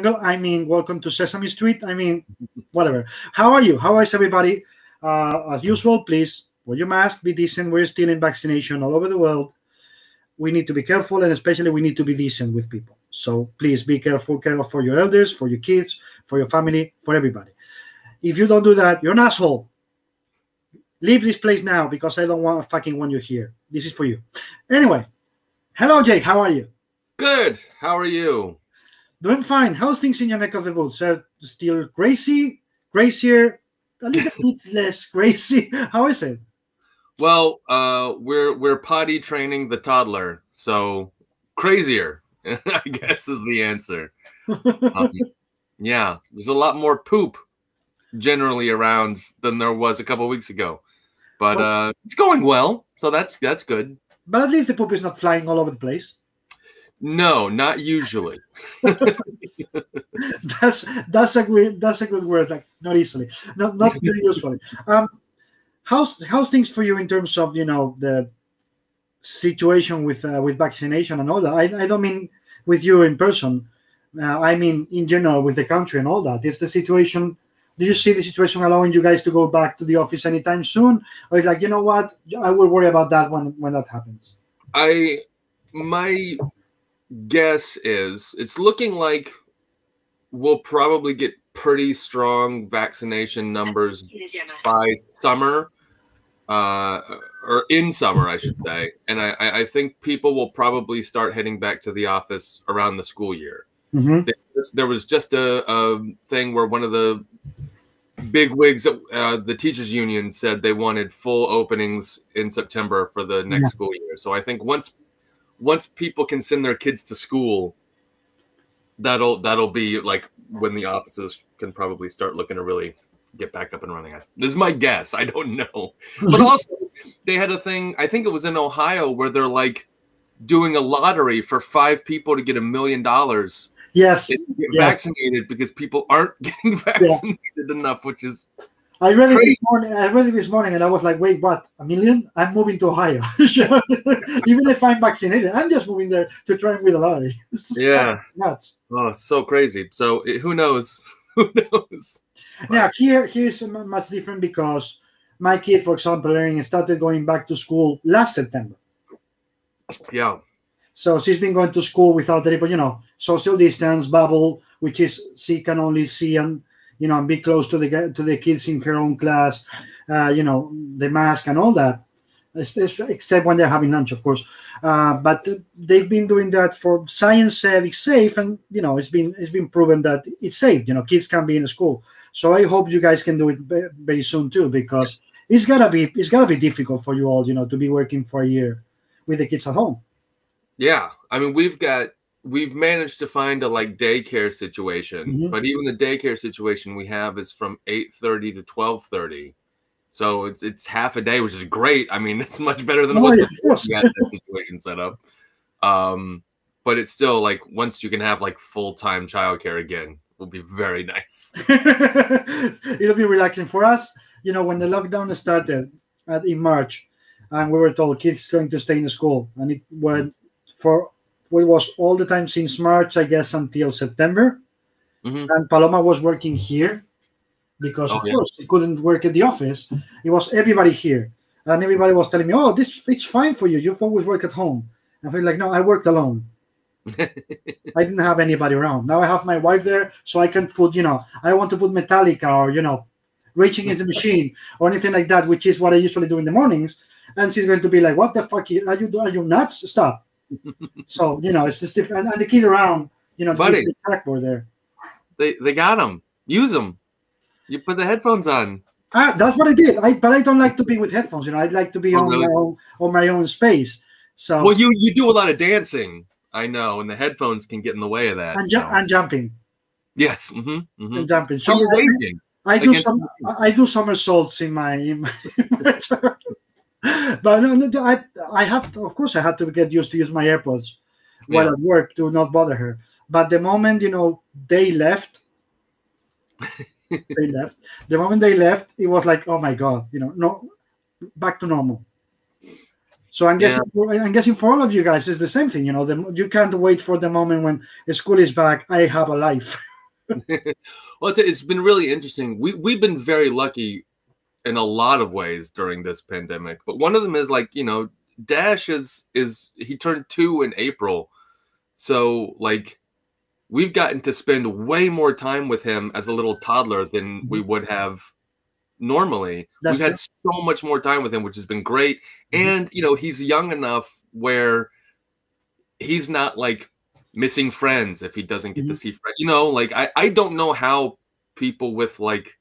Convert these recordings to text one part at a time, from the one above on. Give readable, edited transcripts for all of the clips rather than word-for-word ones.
I mean, welcome to Sesame Street. I mean, whatever. How are you? How is everybody? As usual, please wear your mask, be decent. We're still in vaccination all over the world. We need to be careful, and especially we need to be decent with people. So please be careful, care for your elders, for your kids, for your family, for everybody. If you don't do that, you're an asshole. Leave this place now because I don't want you here. This is for you. Anyway, hello, Jake. How are you? Good. How are you? Doing fine. How's things in your neck of the woods? Still crazy, crazier, a little bit less crazy. How is it? Well, we're potty training the toddler, so crazier, I guess, is the answer. Yeah, there's a lot more poop generally around than there was a couple weeks ago, but it's going well, so that's good. But at least the poop is not flying all over the place. No, not usually. that's a good word. Like not easily, not very usefully. How's things for you in terms of the situation with vaccination and all that? I don't mean with you in person. I mean in general with the country and all that. Is the situation? Do you see the situation allowing you guys to go back to the office anytime soon, or it's like what? I will worry about that when that happens. My guess is it's looking like we'll probably get pretty strong vaccination numbers by summer, or in summer, I should say. And I think people will probably start heading back to the office around the school year. Mm-hmm. There was just a thing where one of the big wigs at the teachers union said they wanted full openings in September for the next school year. So I think once people can send their kids to school, that'll be like when the offices can probably start looking to really get back up and running. This is my guess. I don't know. But also, they had a thing, I think it was in Ohio, where they're like doing a lottery for 5 people to get $1 million. Yes. Get vaccinated because people aren't getting vaccinated enough, which is I read it this morning, and I was like, "Wait, what? $1 million? I'm moving to Ohio. Even if I'm vaccinated, I'm just moving there to try and win the lottery." Yeah, nuts. Oh, it's so crazy. So who knows? Who knows? Yeah, here's much different because my kid, for example, started going back to school last September. Yeah. So she's been going to school without any, social distance, bubble, which is she can only see and be close to the kids in her own class, the mask and all that, except when they're having lunch, of course. But they've been doing that for science said it's safe, and it's been proven that it's safe. Kids can be in school. So I hope you guys can do it very soon too, because it's gotta be difficult for you all, to be working for a year with the kids at home. Yeah, I mean we've managed to find a daycare situation, but even the daycare situation we have is from 8:30 to 12:30, so it's half a day, which is great. I mean, it's much better than most before we got that situation set up. But it's still once you can have full-time childcare again, will be very nice. It'll be relaxing for us. When the lockdown started in March, and we were told kids going to stay in school, and it went it was all the time since March, I guess, until September. And Paloma was working here because, of course, she couldn't work at the office. It was everybody here. And everybody was telling me, oh, it's fine for you. You've always worked at home. And I feel like, no, I worked alone. I didn't have anybody around. Now I have my wife there, so I can put, I want to put Metallica or, Raging Against the Machine or anything like that, which is what I usually do in the mornings. And she's going to be like, what the fuck? Are you nuts? Stop. So it's just different, and the kid around, buddy, the trackboard there. They got them. Use them. You put the headphones on. That's what I did. But I don't like to be with headphones. I'd like to be on my own space. So well, you do a lot of dancing, I know, and the headphones can get in the way of that. And jumping. Yes. And jumping. So I do somersaults in my church. But no, I have to, of course, I had to get used to use my AirPods while at work to not bother her. But the moment they left, The moment they left, it was like, oh my god, no, back to normal. So I'm guessing for all of you guys, it's the same thing. You can't wait for the moment when school is back. I have a life. Well, it's been really interesting. We've been very lucky in a lot of ways during this pandemic, but one of them is like, Dash is he turned 2 in April, so like we've gotten to spend way more time with him as a little toddler than we would have normally. That's We've had so much more time with him, which has been great. And he's young enough where he's not like missing friends if he doesn't get to see friends. Like I don't know how people with like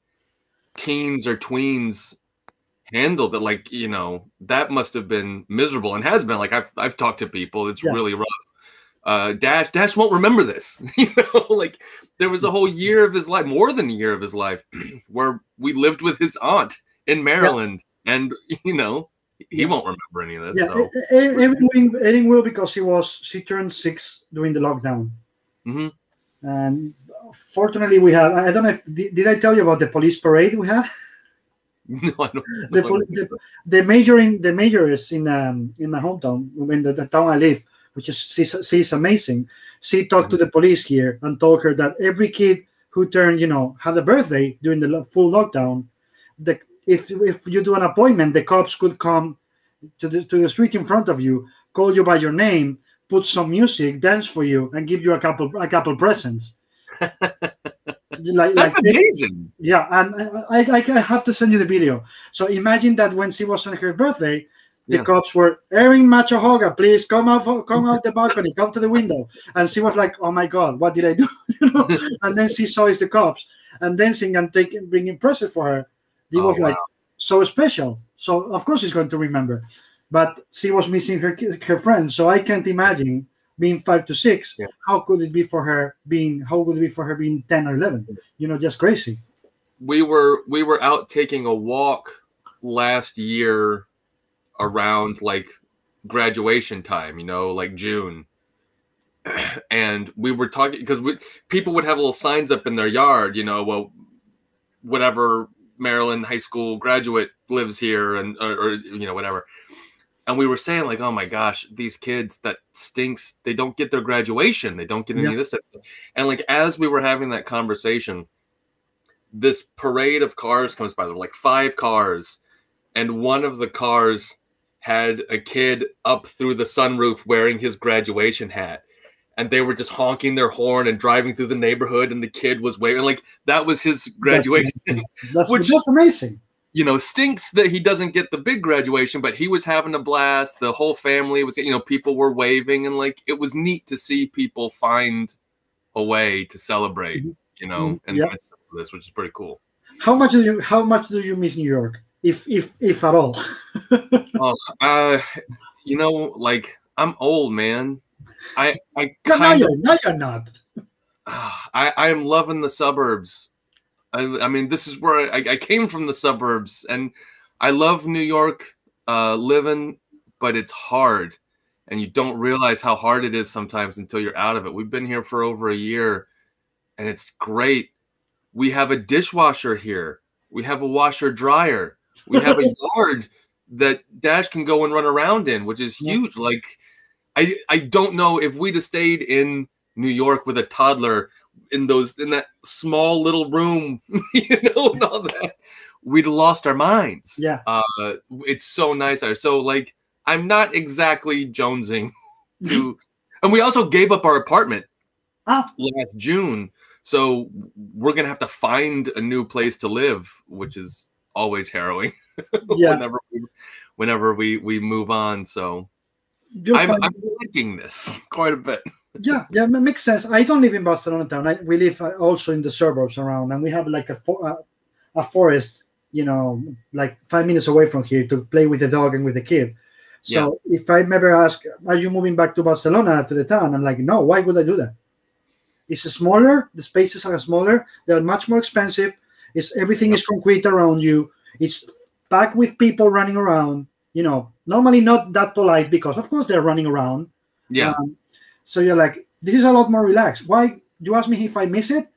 teens or tweens handle that. Like, that must have been miserable and has been. Like I've talked to people. It's really rough. Dash won't remember this. Like there was a whole year of his life, more than a year of his life, where we lived with his aunt in Maryland, and he won't remember any of this. Yeah, So. Erin will, because she turned 6 during the lockdown. And fortunately, we had. I don't know if did I tell you about the police parade we had? No, I don't. The major is in my hometown, in the town I live, which is she's amazing. She talked to the police here and told her that every kid who turned, had a birthday during the full lockdown, if you do an appointment, the cops could come to the street in front of you, call you by your name, put some music, dance for you, and give you a couple presents. That's amazing. Yeah, and I have to send you the video. So imagine that when she was on her birthday, the cops were, Erin Machohoga, please come out the balcony, come to the window. And she was like, oh my God, what did I do? And then she saw it's the cops and dancing and bringing presents for her. It was like so special. So of course she's going to remember. But she was missing her friends. So I can't imagine being 5 to 6. Yeah. How could it be for her being 10 or 11? Just crazy. We were out taking a walk last year around like graduation time, like June. And we were talking because people would have little signs up in their yard, well, whatever Maryland high school graduate lives here, and or whatever. And we were saying like, oh my gosh, these kids, that stinks. They don't get their graduation. They don't get any of this stuff. And like, as we were having that conversation, this parade of cars comes by. There were like 5 cars, and one of the cars had a kid up through the sunroof wearing his graduation hat. And they were just honking their horn and driving through the neighborhood, and the kid was waving. Like, that was his graduation. That's amazing. Stinks that he doesn't get the big graduation, but he was having a blast. The whole family was, people were waving, and like, it was neat to see people find a way to celebrate, and this, which is pretty cool. How much do you miss New York, if at all? Like, I'm old, man. I kind of. No, you're not. I am loving the suburbs. I mean, this is where I came from, the suburbs, and I love New York living, but it's hard, and you don't realize how hard it is sometimes until you're out of it. We've been here for over a year, and it's great. We have a dishwasher here. We have a washer dryer. We have a yard that Dash can go and run around in, which is huge. Like, I don't know if we'd have stayed in New York with a toddler in that small little room, and all that, we'd have lost our minds. Yeah. It's so nice. So like, I'm not exactly jonesing to, and we also gave up our apartment last June. So we're going to have to find a new place to live, which is always harrowing. Whenever we move on. So I'm liking this quite a bit. Yeah, it makes sense. I don't live in Barcelona town. We live also in the suburbs around, and we have like a forest, like 5 minutes away from here to play with the dog and with the kid. So if I'm ever asked, are you moving back to Barcelona, to the town? I'm like, no, why would I do that? It's smaller. The spaces are smaller. They're much more expensive. Everything is concrete around you. It's packed with people running around, normally not that polite because, of course, they're running around. Yeah. So you're like, this is a lot more relaxed. Why? You ask me if I miss it?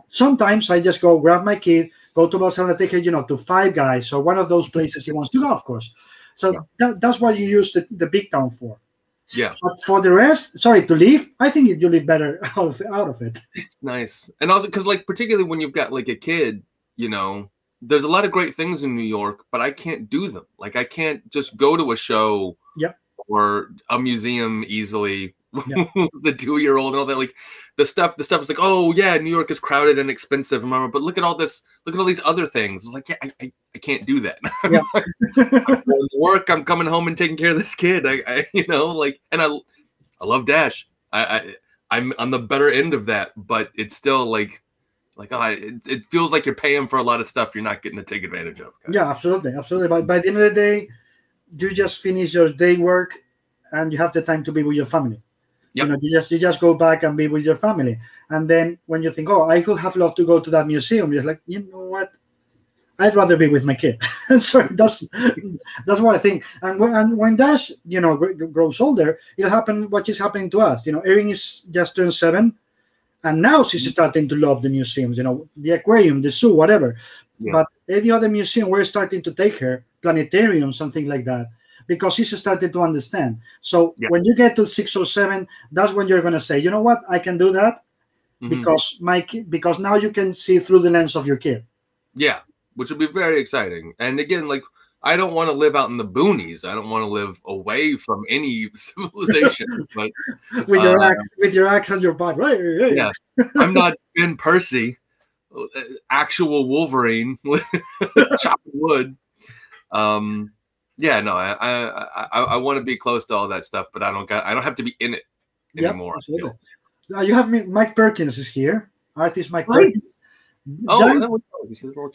Sometimes I just go grab my kid, go to Barcelona, take her, to Five Guys or one of those places he wants to go, of course. So that's what you use the big town for. Yeah. But for the rest, sorry, to live, I think you live better out of it. It's nice. And also because like particularly when you've got like a kid, you know, there's a lot of great things in New York, but I can't do them. Like I can't just go to a show or a museum easily with the 2-year-old and all that. Like the stuff is like, oh yeah, New York is crowded and expensive, but look at all this, look at all these other things. It's like, yeah, I can't do that. Yeah. I'm going to work, I'm coming home and taking care of this kid. I you know, like, and I love Dash. I'm on the better end of that, but it's still like it feels like you're paying for a lot of stuff you're not getting to take advantage of. Yeah, absolutely. But by the end of the day, you just finish your day work and you have the time to be with your family. Yep. You know, you just go back and be with your family. And then when you think, oh, I could have loved to go to that museum, you're like, you know what? I'd rather be with my kid. So that's what I think. And when Dash, you know, grows older, it'll happen what is happening to us. You know, Erin is just turned 7, and now she's starting to love the museums. You know, the aquarium, the zoo, whatever. Yeah. But any other museum, we're starting to take her, planetarium, something like that, because she's starting to understand. So when you get to 6 or 7, that's when you're going to say, you know what, I can do that because now you can see through the lens of your kid. Yeah. Which would be very exciting. And again, like, I don't want to live out in the boonies. I don't want to live away from any civilization. But with your axe on your back, right? Yeah, I'm not Ben Percy, actual Wolverine, chopping wood. Yeah, no, I want to be close to all that stuff, but I don't have to be in it anymore. Absolutely. You have Mike Perkins is here, artist Mike Perkins.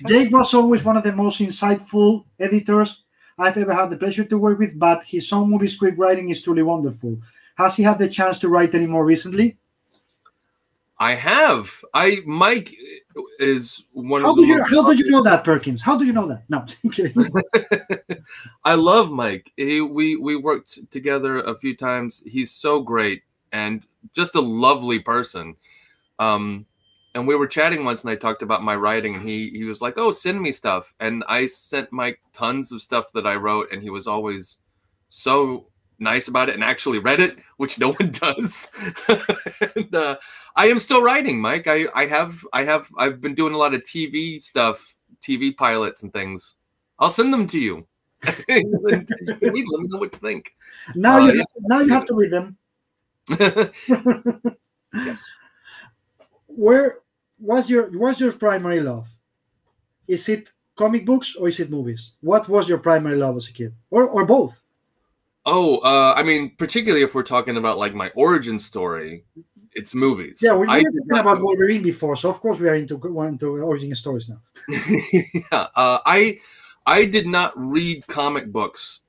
Jake was always one of the most insightful editors I've ever had the pleasure to work with, but his own movie script writing is truly wonderful. Has he had the chance to write any more recently? I have. Mike is one of the How do you know that, Perkins? How do you know that? No. I love Mike. We worked together a few times. He's so great and just a lovely person. And we were chatting once, and I talked about my writing, and he was like, "Oh, send me stuff." And I sent Mike tons of stuff that I wrote, and he was always so nice about it and actually read it, which no one does. And I am still writing, Mike. I've been doing a lot of TV stuff, TV pilots and things. I'll send them to you. Let me know what you think. Now you have to read them. Yes. What's your primary love? Is it comic books or is it movies? What was your primary love as a kid, or both? Oh, I mean, particularly if we're talking about like my origin story, it's movies. Yeah, we were talking about Wolverine before, so of course we are into origin stories now. Yeah, I did not read comic books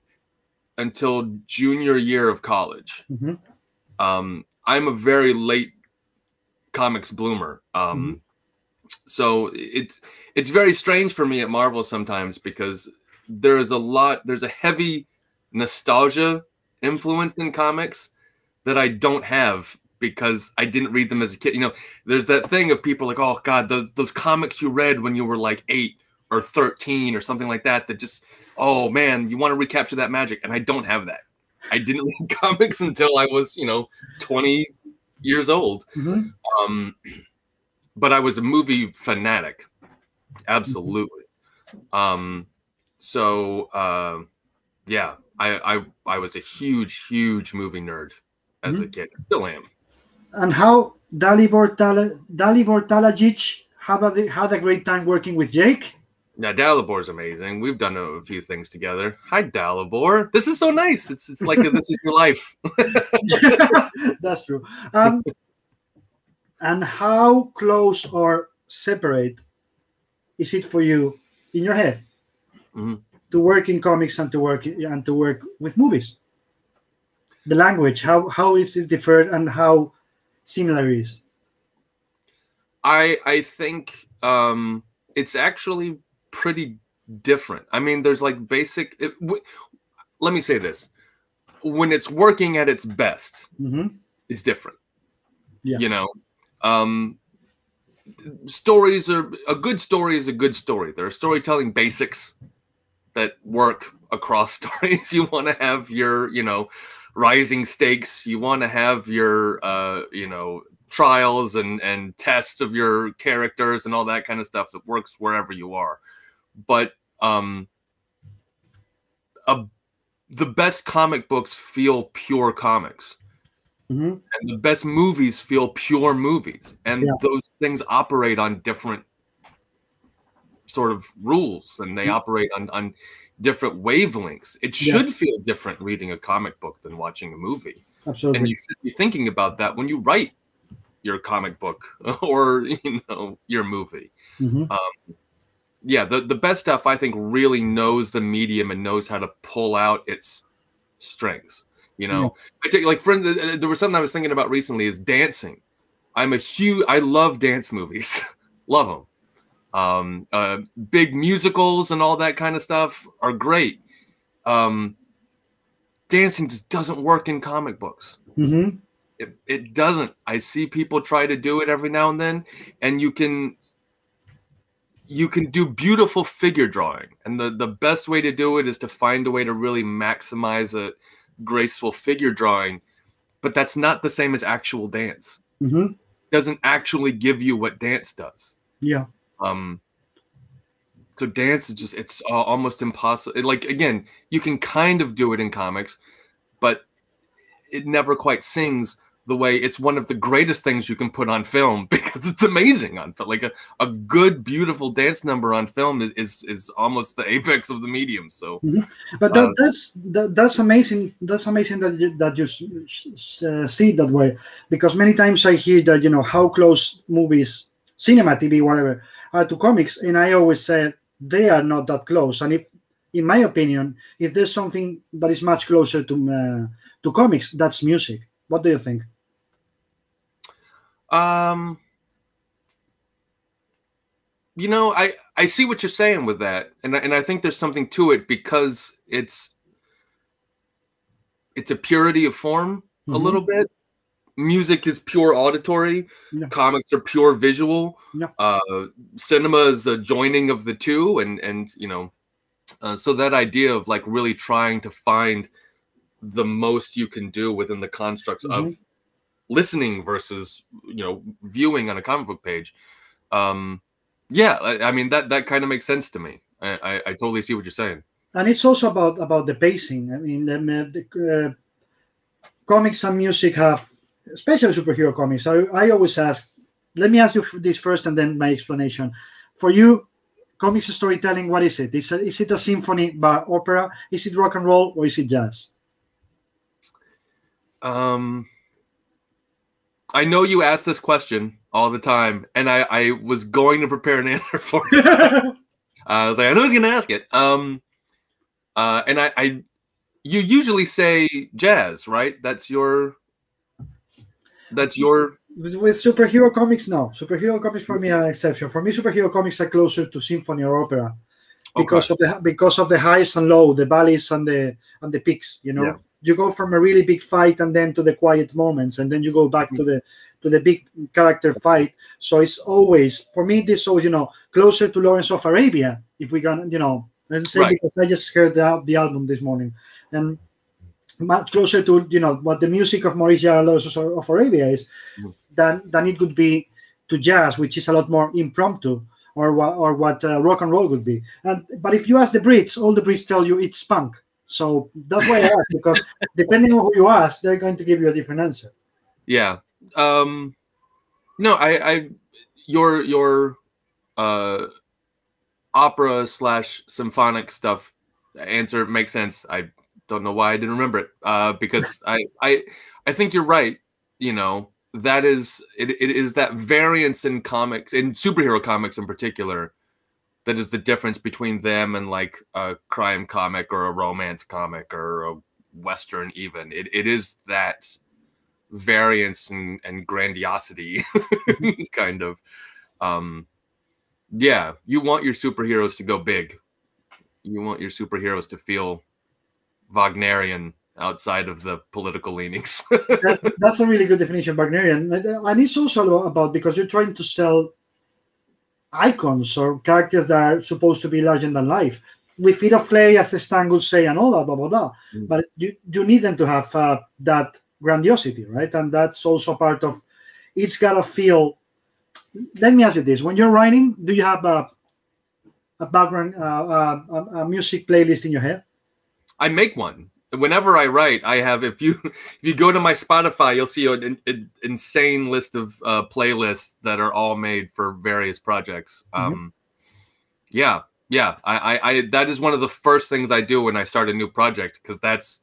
until junior year of college. Mm-hmm. I'm a very late comics bloomer. So it's very strange for me at Marvel sometimes because there's a heavy nostalgia influence in comics that I don't have because I didn't read them as a kid. You know, there's that thing of people like, oh God, those comics you read when you were like 8 or 13 or something like that just, oh man, you want to recapture that magic. And I don't have that. I didn't read comics until I was, 20 years old. Mm-hmm. But I was a movie fanatic. Absolutely. Yeah, I was a huge movie nerd as a kid. Still am. And how Dalibor Talajic had a great time working with Jake? Yeah, Dalibor's amazing. We've done a few things together. Hi, Dalibor. This is so nice. It's like this is your life. That's true. And how close or separate is it for you in your head to work in comics and to work with movies? The language, how is it different and how similar it is? I think it's actually pretty different. I mean, there's like basic. Let me say this: when it's working at its best, it's different. Yeah. Stories are a good story is a good story. There are storytelling basics that work across stories. You want to have your, rising stakes. You want to have your trials and tests of your characters and all that kind of stuff that works wherever you are. But the best comic books feel pure comics. Mm-hmm. And the best movies feel pure movies. And those things operate on different sort of rules, and they operate on different wavelengths. It should feel different reading a comic book than watching a movie. Absolutely. And you should be thinking about that when you write your comic book or your movie. Mm-hmm. The best stuff, I think, really knows the medium and knows how to pull out its strengths. I take, like, there was something I was thinking about recently is dancing. I love dance movies. Love them. Big musicals and all that kind of stuff are great. Dancing just doesn't work in comic books. Mm-hmm. It doesn't. I see people try to do it every now and then, and you can do beautiful figure drawing. And the best way to do it is to find a way to really maximize a graceful figure drawing, but that's not the same as actual dance. Mm-hmm. Doesn't actually give you what dance does. Yeah. So dance is just, it's almost impossible. Like, again, you can kind of do it in comics, but it never quite sings the way. It's one of the greatest things you can put on film because it's amazing on film. Like a good, beautiful dance number on film is almost the apex of the medium. So, but that's amazing. That's amazing that you see it that way, because many times I hear that how close movies, cinema, TV, whatever, are to comics, and I always say they are not that close. And if, in my opinion, if there's something that is much closer to comics, that's music. What do you think? I see what you're saying with that, and I think there's something to it because it's a purity of form a little bit. Music is pure auditory. Yeah. Comics are pure visual. Yeah. Cinema is a joining of the two, and so that idea of like really trying to find the most you can do within the constructs of listening versus viewing on a comic book page. I mean that kind of makes sense to me. I totally see what you're saying. And it's also about the pacing. I mean, the comics and music have, especially superhero comics. I always ask, let me ask you this first and then my explanation. For you, comics storytelling, what is it? Is it a symphony bar opera? Is it rock and roll, or is it jazz? I know you ask this question all the time, and I was going to prepare an answer for it. I was like, I know he's going to ask it. And you usually say jazz, right? That's your. With superhero comics, no. Superhero comics for me are an exception. For me, superhero comics are closer to symphony or opera because of the highs and lows, the valleys and the peaks. Yeah. You go from a really big fight and then to the quiet moments, and then you go back to the big character fight. So it's always, for me, this always closer to Lawrence of Arabia. If we can, and say because I just heard the album this morning, and much closer to what the music of Maurice Jarre Lawrence of Arabia is than it could be to jazz, which is a lot more impromptu, or what rock and roll would be. But if you ask the Brits, all the Brits tell you it's punk. So that's why I ask, because depending on who you ask, they're going to give you a different answer. Yeah. No, your opera / symphonic stuff answer makes sense. I don't know why I didn't remember it. Because I think you're right. That is it is that variance in comics, in superhero comics in particular, that is the difference between them and like a crime comic or a romance comic or a Western even. It is that variance and grandiosity kind of. You want your superheroes to go big. You want your superheroes to feel Wagnerian outside of the political leanings. That's a really good definition, Wagnerian. And it's also about, because you're trying to sell icons or characters that are supposed to be larger than life. with feet of clay, as the Stan would say, and all that, blah blah blah. Mm. But you need them to have that grandiosity, right? And that's also part of. It's gotta feel. Let me ask you this: when you're writing, do you have a background, a music playlist in your head? I make one. Whenever I write, I have. If you go to my Spotify, you'll see an insane list of playlists that are all made for various projects. Yeah. I that is one of the first things I do when I start a new project, because that's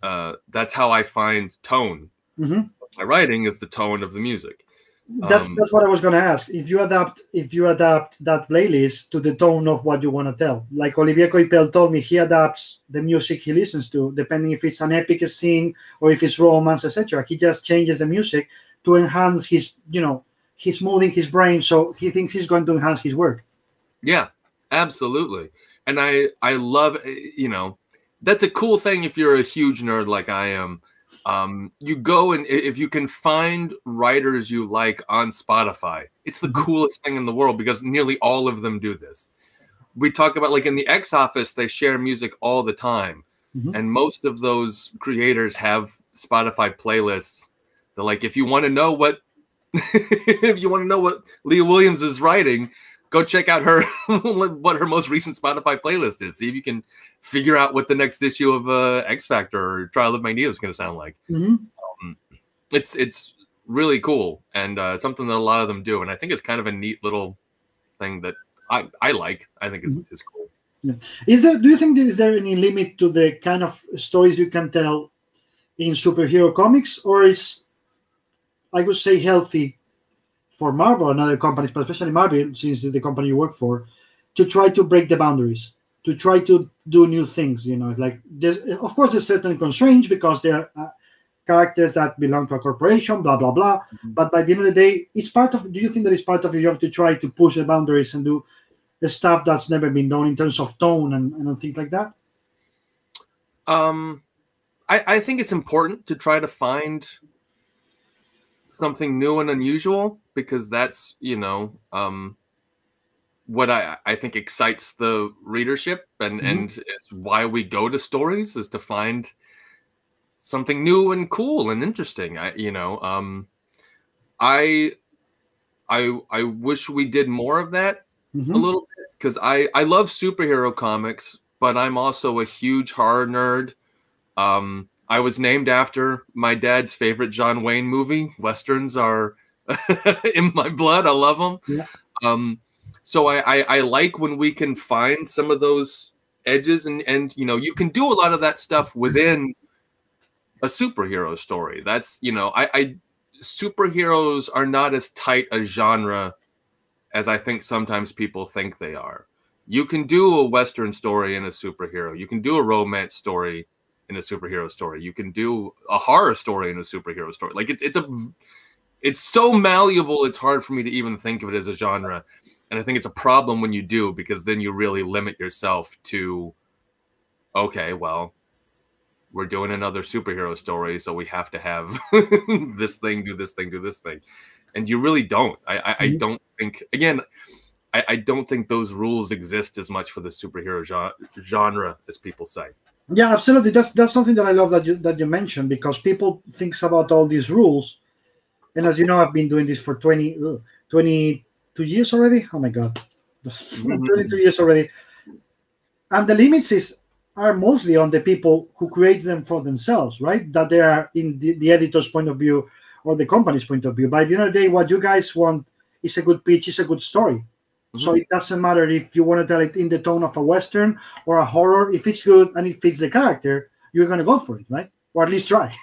how I find tone. My writing is the tone of the music. That's what I was going to ask. If you adapt that playlist to the tone of what you want to tell, like Olivier Coipel told me, he adapts the music he listens to depending if it's an epic scene or if it's romance, etc. He just changes the music to enhance his, his mood in his brain, so he thinks he's going to enhance his work. Yeah, absolutely. And I love, that's a cool thing if you're a huge nerd like I am. You go, and if you can find writers you like on Spotify, it's the coolest thing in the world, because nearly all of them do this. We talk about, like, in the X Office, they share music all the time. And most of those creators have Spotify playlists. They're like, if you want to know what Leah Williams is writing, go check out her what her most recent Spotify playlist is. See if you can figure out what the next issue of X Factor or Trial of Magneto is going to sound like. It's really cool, and something that a lot of them do. And I think it's kind of a neat little thing that I like. I think is cool. Yeah. Do you think is there any limit to the kind of stories you can tell in superhero comics, or is, I would say, healthy for Marvel and other companies, but especially Marvel, since it's the company you work for, to try to break the boundaries, to try to do new things? It's like, of course, there's certain constraints because they're characters that belong to a corporation, blah, blah, blah. But by the end of the day, it's part of, do you think that it's part of your job to try to push the boundaries and do the stuff that's never been done in terms of tone and things like that? I think it's important to try to find something new and unusual, because that's, what I think excites the readership, and it's why we go to stories, is to find something new and cool and interesting. I wish we did more of that a little bit, because I love superhero comics, but I'm also a huge horror nerd. I was named after my dad's favorite John Wayne movie. Westerns are in my blood. I love them. Yeah. So I like when we can find some of those edges, and you can do a lot of that stuff within a superhero story. That's, superheroes are not as tight a genre as I think sometimes people think they are. You can do a Western story in a superhero. You can do a romance story in a superhero story. You can do a horror story in a superhero story. Like, it's so malleable, it's hard for me to even think of it as a genre. And I think it's a problem when you do, because then you really limit yourself to, okay, well, we're doing another superhero story, so we have to have this thing, do this thing, do this thing. And you really don't. I don't think, again, I don't think those rules exist as much for the superhero genre as people say. Yeah, absolutely. That's something that I love that you mentioned, because people think about all these rules. And as you know, I've been doing this for 22 years already. Oh my God. 22 years already. And the limits are mostly on the people who create them for themselves, right? That they are in the editor's point of view or the company's point of view. By the end of the day, what you guys want is a good pitch, is a good story. So it doesn't matter if you want to tell it in the tone of a Western or a horror. If it's good and it fits the character, you're going to go for it, right? Or at least try.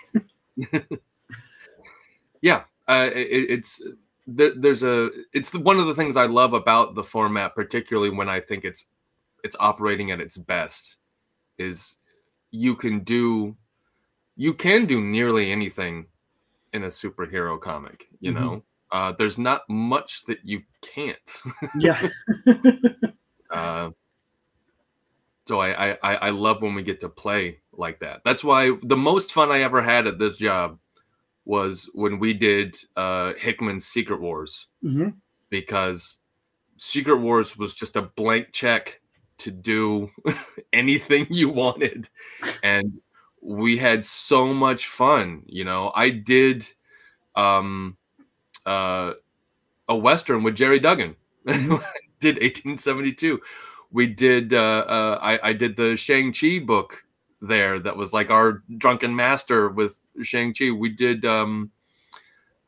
Yeah. It's one of the things I love about the format, particularly when I think it's operating at its best, is you can do nearly anything in a superhero comic. There's not much that you can't. Yeah. So I love when we get to play like that. That's why the most fun I ever had at this job was when we did Hickman's Secret Wars, because Secret Wars was just a blank check to do anything you wanted, and we had so much fun. You know, I did a Western with Jerry Duggan. Did 1872. We did I did the Shang-Chi book there that was like our drunken master with Shang-Chi. We did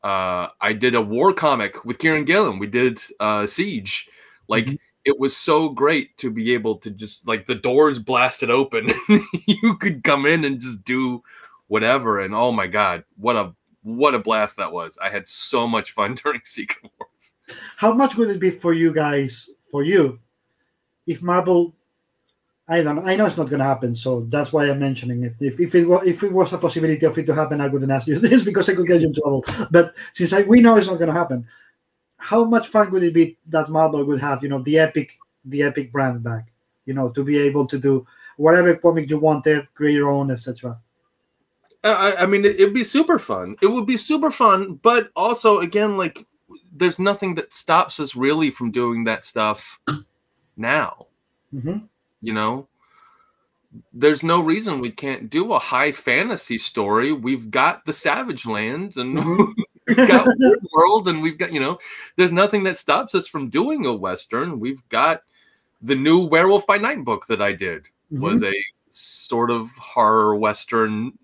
I did a war comic with Kieran Gillen. We did Siege. Like it was so great to be able to just like the doors blasted open. You could come in and just do whatever. And oh my God, what a blast that was. I had so much fun during Secret Wars. How much would it be for you guys, if Marvel, I don't know, I know it's not going to happen, so that's why I'm mentioning it. If it was a possibility of it to happen, I wouldn't ask you this because I could get you in trouble. But since we know it's not going to happen, how much fun would it be that Marvel would have, the epic brand back, to be able to do whatever comic you wanted, create your own, etc. I mean, it'd be super fun. It would be super fun, but also, again, like, there's nothing that stops us really from doing that stuff now. There's no reason we can't do a high fantasy story. We've got the Savage Lands, and we've got World, and we've got, there's nothing that stops us from doing a Western. We've got the new Werewolf by Night book that I did was a sort of horror Western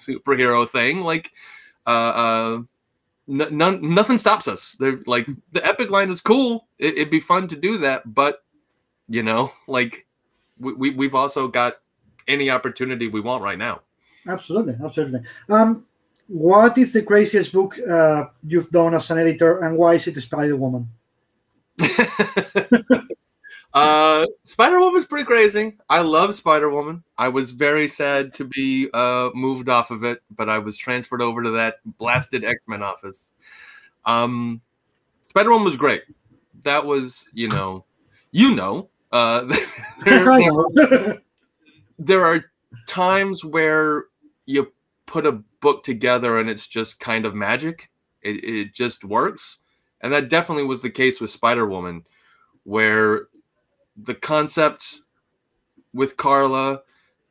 superhero thing. Like, nothing stops us. They're like, the epic line is cool. It'd be fun to do that, but like we've also got any opportunity we want right now. Absolutely. What is the craziest book you've done as an editor, and why is it Spider-Woman? Spider-Woman's pretty crazy. I love Spider-Woman. I was very sad to be moved off of it, but I was transferred over to that blasted X-Men office. Spider-Woman was great. That was, there are times where you put a book together and it's just kind of magic. It just works. And that definitely was the case with Spider-Woman, where the concept with Carla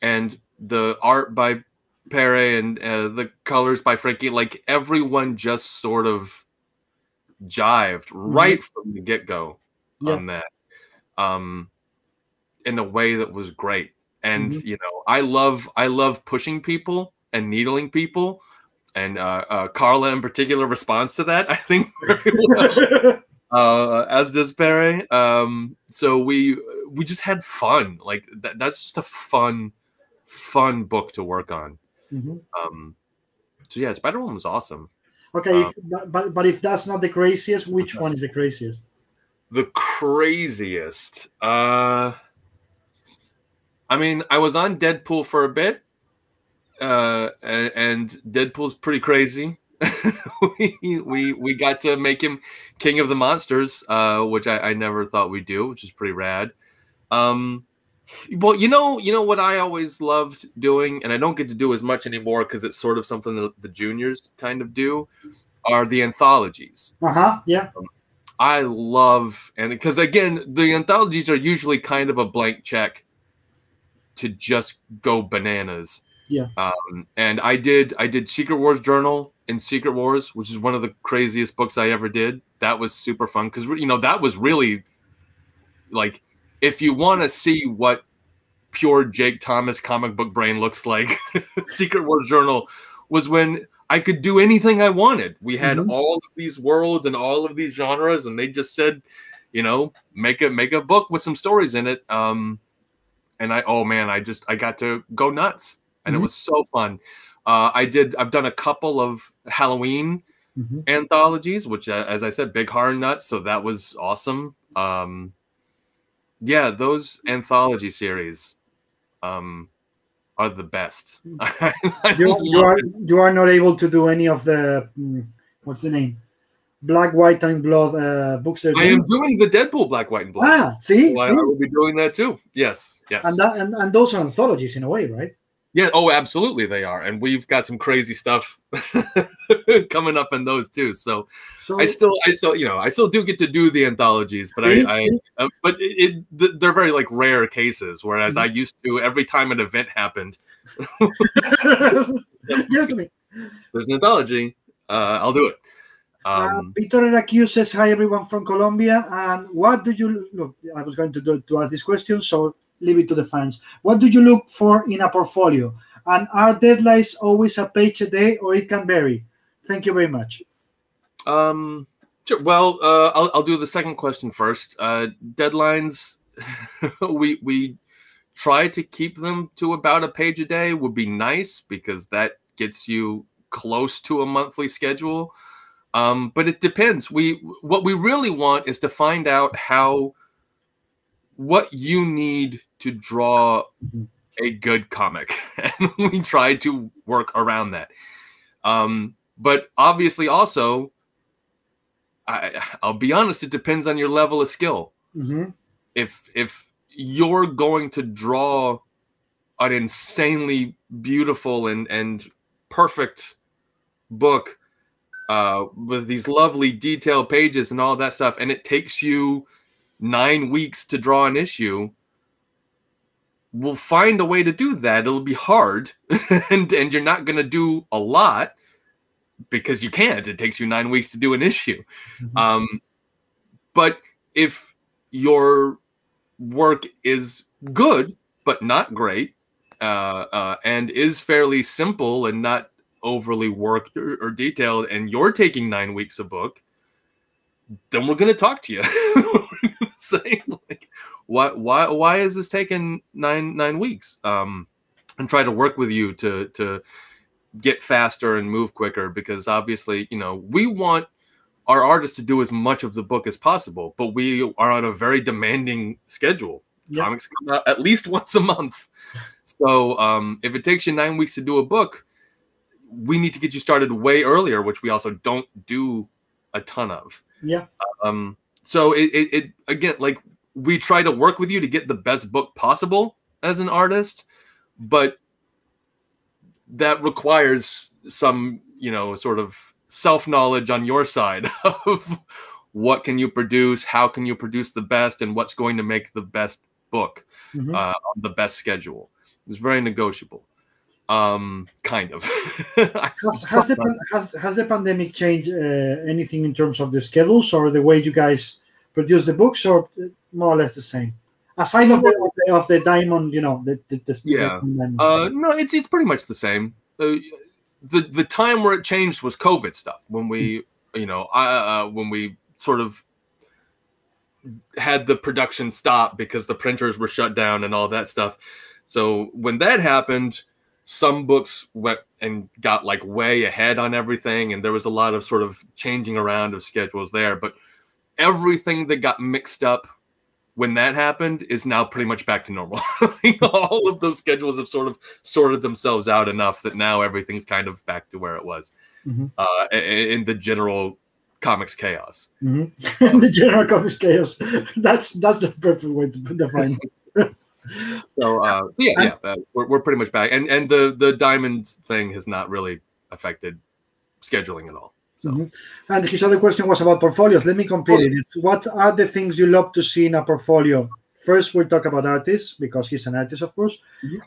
and the art by Pere and the colors by Frankie, like everyone just sort of jived right from the get-go on that, in a way that was great. And I love pushing people and needling people, and Carla in particular responds to that, I think, very well. As does Pere. So we just had fun. Like that's just a fun book to work on. So yeah, Spider-Woman was awesome. Okay, but if that's not the craziest, which one is the craziest? The craziest. I mean, I was on Deadpool for a bit, and Deadpool's pretty crazy. we got to make him king of the monsters, which I never thought we'd do, which is pretty rad. Well, you know what I always loved doing, and I don't get to do as much anymore because it's sort of something that the juniors kind of do, are the anthologies. Yeah. I love, and because again, the anthologies are usually kind of a blank check to just go bananas. Yeah. And I did Secret Wars Journal in Secret Wars, which is one of the craziest books I ever did. That was super fun because that was really like, if you want to see what pure Jake Thomas comic book brain looks like, Secret Wars Journal was when I could do anything I wanted. We had all of these worlds and all of these genres, and they just said, make a book with some stories in it. And I got to go nuts, and it was so fun. I've done a couple of Halloween anthologies, which, as I said, big horror nuts. So that was awesome. Yeah, those anthology series are the best. You are not able to do any of the what's the name? Black, White, and Blood books. I am doing the Deadpool Black, White, and Blood. See? I will be doing that too. Yes. And those are anthologies in a way, right? Yeah. Oh, absolutely, they are, and we've got some crazy stuff coming up in those too. So, So I still, I still do get to do the anthologies, but they're very like rare cases. Whereas I used to every time an event happened, give it to me. there's an anthology. I'll do it. Peter Aracu says, "Hi everyone from Colombia, and what do you look?" I was going to ask this question, so leave it to the fans. What do you look for in a portfolio? And are deadlines always a page a day, or it can vary? Thank you very much. Sure. Well, I'll do the second question first. Deadlines, we try to keep them to about a page a day. Would be nice because that gets you close to a monthly schedule. But it depends. What we really want is to find out what you need to draw a good comic, and we try to work around that. But obviously, also, I'll be honest, it depends on your level of skill. If you're going to draw an insanely beautiful and perfect book with these lovely detailed pages and all that stuff, and it takes you 9 weeks to draw an issue, we'll find a way to do that. It'll be hard, and you're not going to do a lot because you can't. It takes you 9 weeks to do an issue. But if your work is good but not great, and is fairly simple and not overly worked or detailed, and you're taking 9 weeks a book, then we're going to talk to you. We're going to say, like, why is this taking nine weeks? And try to work with you to get faster and move quicker, because obviously, we want our artists to do as much of the book as possible, but we are on a very demanding schedule. Yep. Comics come out at least once a month. So if it takes you 9 weeks to do a book, we need to get you started way earlier, which we also don't do a ton of. Yeah. So it again, like, we try to work with you to get the best book possible as an artist, but that requires some, sort of self-knowledge on your side of what can you produce, how can you produce the best, and what's going to make the best book on the best schedule. It's very negotiable. Kind of. Has the pandemic changed anything in terms of the schedules or the way you guys produce the books, or more or less the same? Aside of the diamond, diamond. No, it's pretty much the same. The time where it changed was COVID stuff, when we, when we sort of had the production stop because the printers were shut down and all that stuff. So when that happened, some books went and got like way ahead on everything, and there was a lot of sort of changing around of schedules there. But everything that got mixed up when that happened is now pretty much back to normal. All of those schedules have sort of sorted themselves out enough that now everything's kind of back to where it was in the general comics chaos. The general comics chaos. That's the perfect way to define it. So we're pretty much back, and the diamond thing has not really affected scheduling at all. So. And his other question was about portfolios. Let me complete it. What are the things you love to see in a portfolio? First, we'll talk about artists, because he's an artist, of course.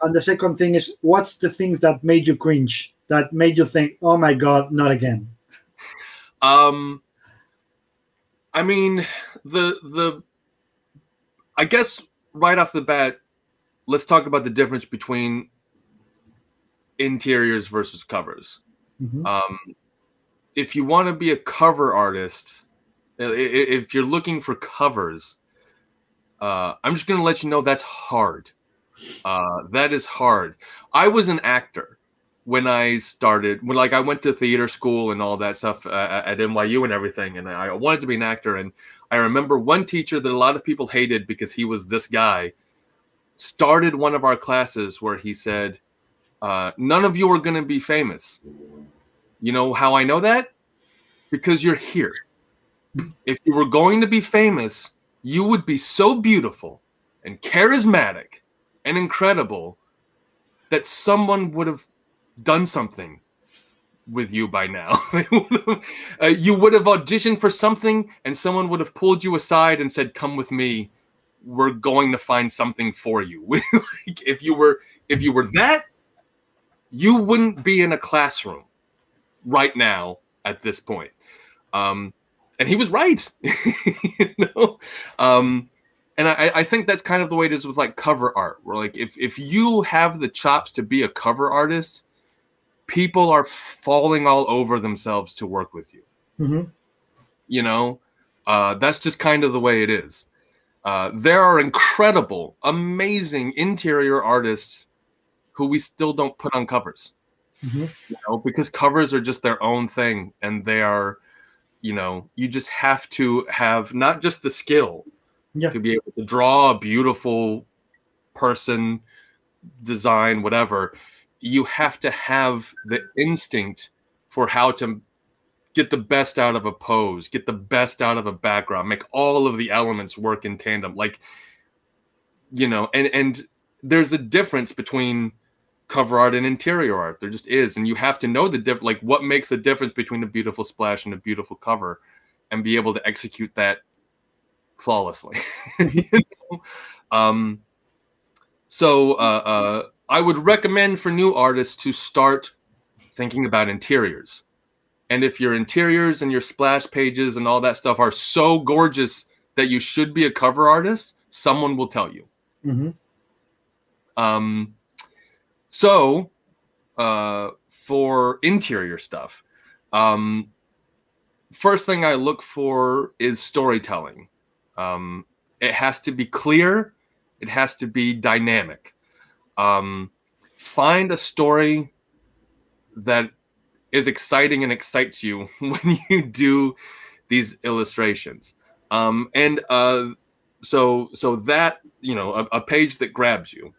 And the second thing is, what's the things that made you cringe, that made you think, oh my God, not again? I mean, I guess right off the bat, let's talk about the difference between interiors versus covers. If you want to be a cover artist, if you're looking for covers, I'm just going to let you know that's hard. That is hard. I was an actor when I started. I went to theater school and all that stuff at NYU and everything, and I wanted to be an actor. And I remember one teacher that a lot of people hated because he was this guy started one of our classes where he said, none of you are going to be famous. You know how I know that? Because you're here. If you were going to be famous, you would be so beautiful and charismatic and incredible that someone would have done something with you by now. You would have auditioned for something and someone would have pulled you aside and said, come with me. We're going to find something for you. Like, if you were that, you wouldn't be in a classroom right now at this point. And he was right. You know? And I think that's kind of the way it is with like cover art, where like if you have the chops to be a cover artist, people are falling all over themselves to work with you. Mm-hmm. You know, that's just kind of the way it is. There are incredible, amazing interior artists who we still don't put on covers. Mm-hmm. You know, because covers are just their own thing, and they are, you know, you just have to have not just the skill to be able to draw a beautiful person, design, whatever. You have to have the instinct for how to get the best out of a pose, get the best out of a background, make all of the elements work in tandem. Like, you know, and there's a difference between cover art and interior art. There just is. And you have to know the difference, like what makes the difference between a beautiful splash and a beautiful cover, and be able to execute that flawlessly. You know? So I would recommend for new artists to start thinking about interiors. And if your interiors and your splash pages and all that stuff are so gorgeous that you should be a cover artist, someone will tell you. Mm-hmm. So for interior stuff, first thing I look for is storytelling. It has to be clear. It has to be dynamic. Find a story that is exciting and excites you when you do these illustrations. So that, you know, a page that grabs you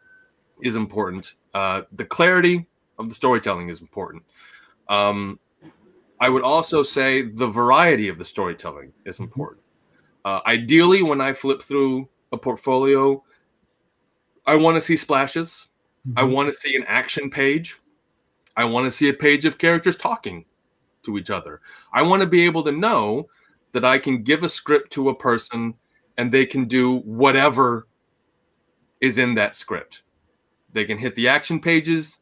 is important. The clarity of the storytelling is important. I would also say the variety of the storytelling is important. Ideally, when I flip through a portfolio, I want to see splashes. Mm-hmm. I want to see an action page. I want to see a page of characters talking to each other. I want to be able to know that I can give a script to a person and they can do whatever is in that script. They can hit the action pages.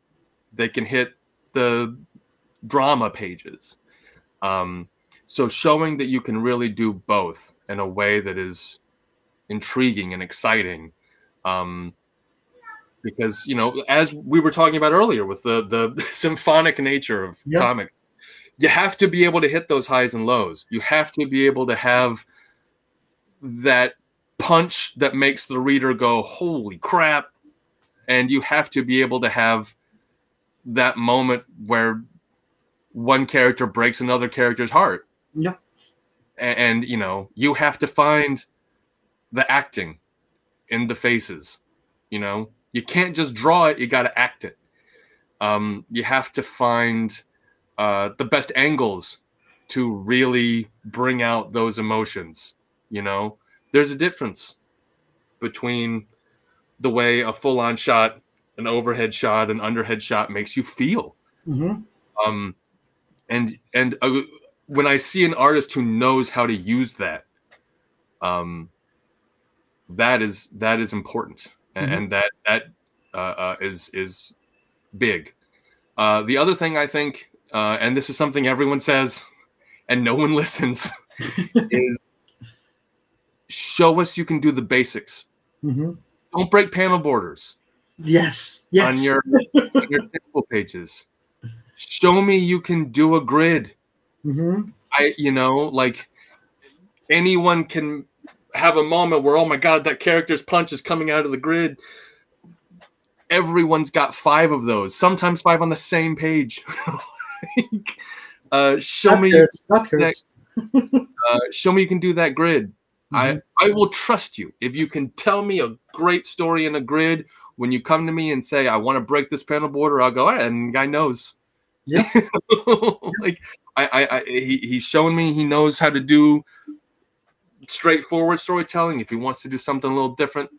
They can hit the drama pages. So showing that you can really do both in a way that is intriguing and exciting. Because, you know, as we were talking about earlier with the symphonic nature of comics, you have to be able to hit those highs and lows. You have to be able to have that punch that makes the reader go, holy crap. And you have to be able to have that moment where one character breaks another character's heart. Yeah. And you know, you have to find the acting in the faces, you know. You can't just draw it, you got to act it. You have to find the best angles to really bring out those emotions, you know. There's a difference between the way a full-on shot, an overhead shot, an underhead shot makes you feel. Mm-hmm. And when I see an artist who knows how to use that, that is important. Mm-hmm. And that is big. The other thing I think, and this is something everyone says and no one listens, is show us you can do the basics. Mm-hmm. Don't break panel borders. Yes. On your Deadpool pages. Show me you can do a grid. Mm-hmm. You know, like anyone can have a moment where, oh my God, that character's punch is coming out of the grid. Everyone's got 5 of those, sometimes 5 on the same page. Show me you can do that grid. Mm-hmm. I will trust you. If you can tell me a great story in a grid, when you come to me and say, I want to break this panel border, I'll go, and the guy knows. Yeah. Like he's showing me he knows how to do straightforward storytelling. If he wants to do something a little different,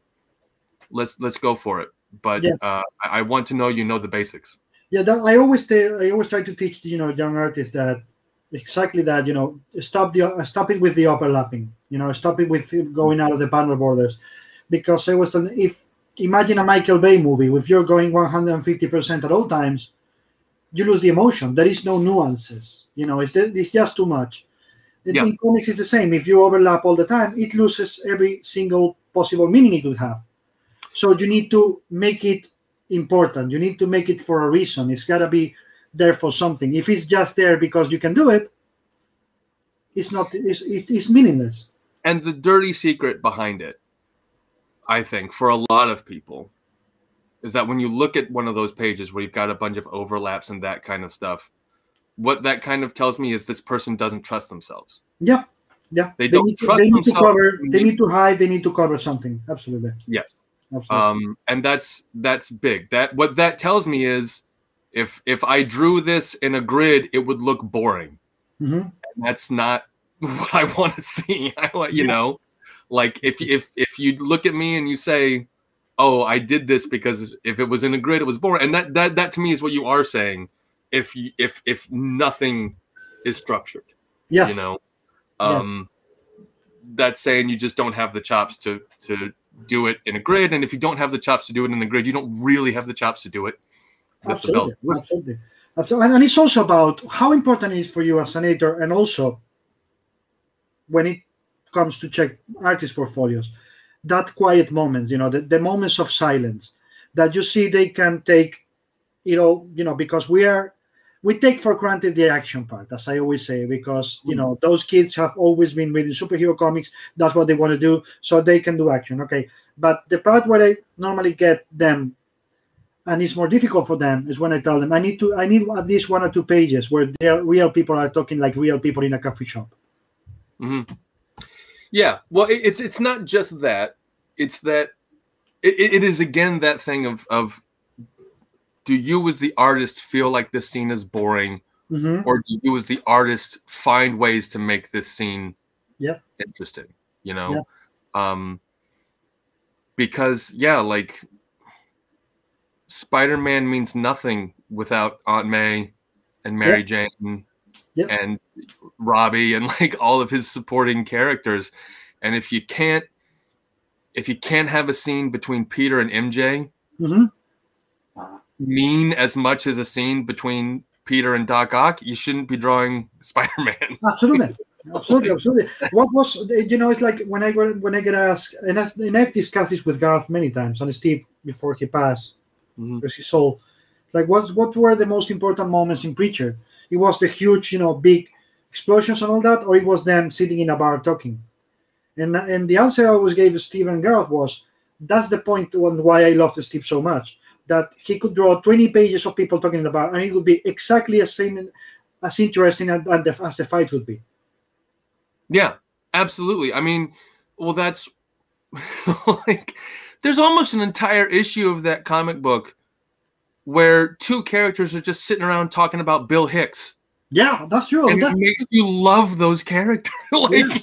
let's go for it. but Yeah. I want to know you know the basics. Yeah, I always try to teach young artists that exactly that stop it with the overlapping, stop it with going out of the panel borders, because I was telling, if imagine a Michael Bay movie, if you're going 150% at all times, you lose the emotion. There is no nuances, it's just too much. Yeah. In comics, it's the same. If you overlap all the time, it loses every single possible meaning it could have. So you need to make it important. You need to make it for a reason. It's got to be there for something. If it's just there because you can do it, it's not. It's meaningless. And the dirty secret behind it, I think, for a lot of people, is that when you look at one of those pages where you've got a bunch of overlaps and that kind of stuff, what that kind of tells me is this person doesn't trust themselves. Yeah, yeah. They don't trust themselves. To cover. They need to hide. They need to cover something. Absolutely. Yes. Absolutely. And that's big. What that tells me is, if I drew this in a grid, it would look boring. Mm-hmm. And that's not what I want to see. I want, like if you look at me and you say, "Oh, I did this because if it was in a grid, it was boring," and that to me is what you are saying. If nothing is structured, yes. That's saying you just don't have the chops to do it in a grid, and if you don't have the chops to do it in the grid, you don't really have the chops to do it. Absolutely. And it's also about how important it is for you as an editor, and also when it comes to check artist portfolios, that quiet moments, the moments of silence that you see they can take, because we take for granted the action part, as I always say, because those kids have always been reading superhero comics. That's what they want to do, so they can do action. Okay, but the part where I normally get them, and it's more difficult for them, is when I tell them I need at least 1 or 2 pages where real people are talking like real people in a coffee shop. Mm-hmm. Yeah, well, it's not just that; it's that it is again that thing of. Do you as the artist feel like this scene is boring, mm-hmm. or do you as the artist find ways to make this scene interesting? Because like Spider-Man means nothing without Aunt May and Mary Jane and Robbie and like all of his supporting characters. And if you can't have a scene between Peter and MJ, mm-hmm. mean as much as a scene between Peter and Doc Ock, you shouldn't be drawing Spider-Man. Absolutely. What was it's like when I get asked, and I've discussed this with Garth many times, and Steve before he passed, because he saw, like, what were the most important moments in Preacher? It was the huge, big explosions and all that, or it was them sitting in a bar talking? And the answer I always gave Steve and Garth was, that's the point on why I loved Steve so much, that he could draw 20 pages of people talking in the bar, and it would be exactly as interesting as the fight would be. Yeah, absolutely. I mean, well, that's like, there's almost an entire issue of that comic book where 2 characters are just sitting around talking about Bill Hicks. Yeah, that's true. And it makes you love those characters. Like,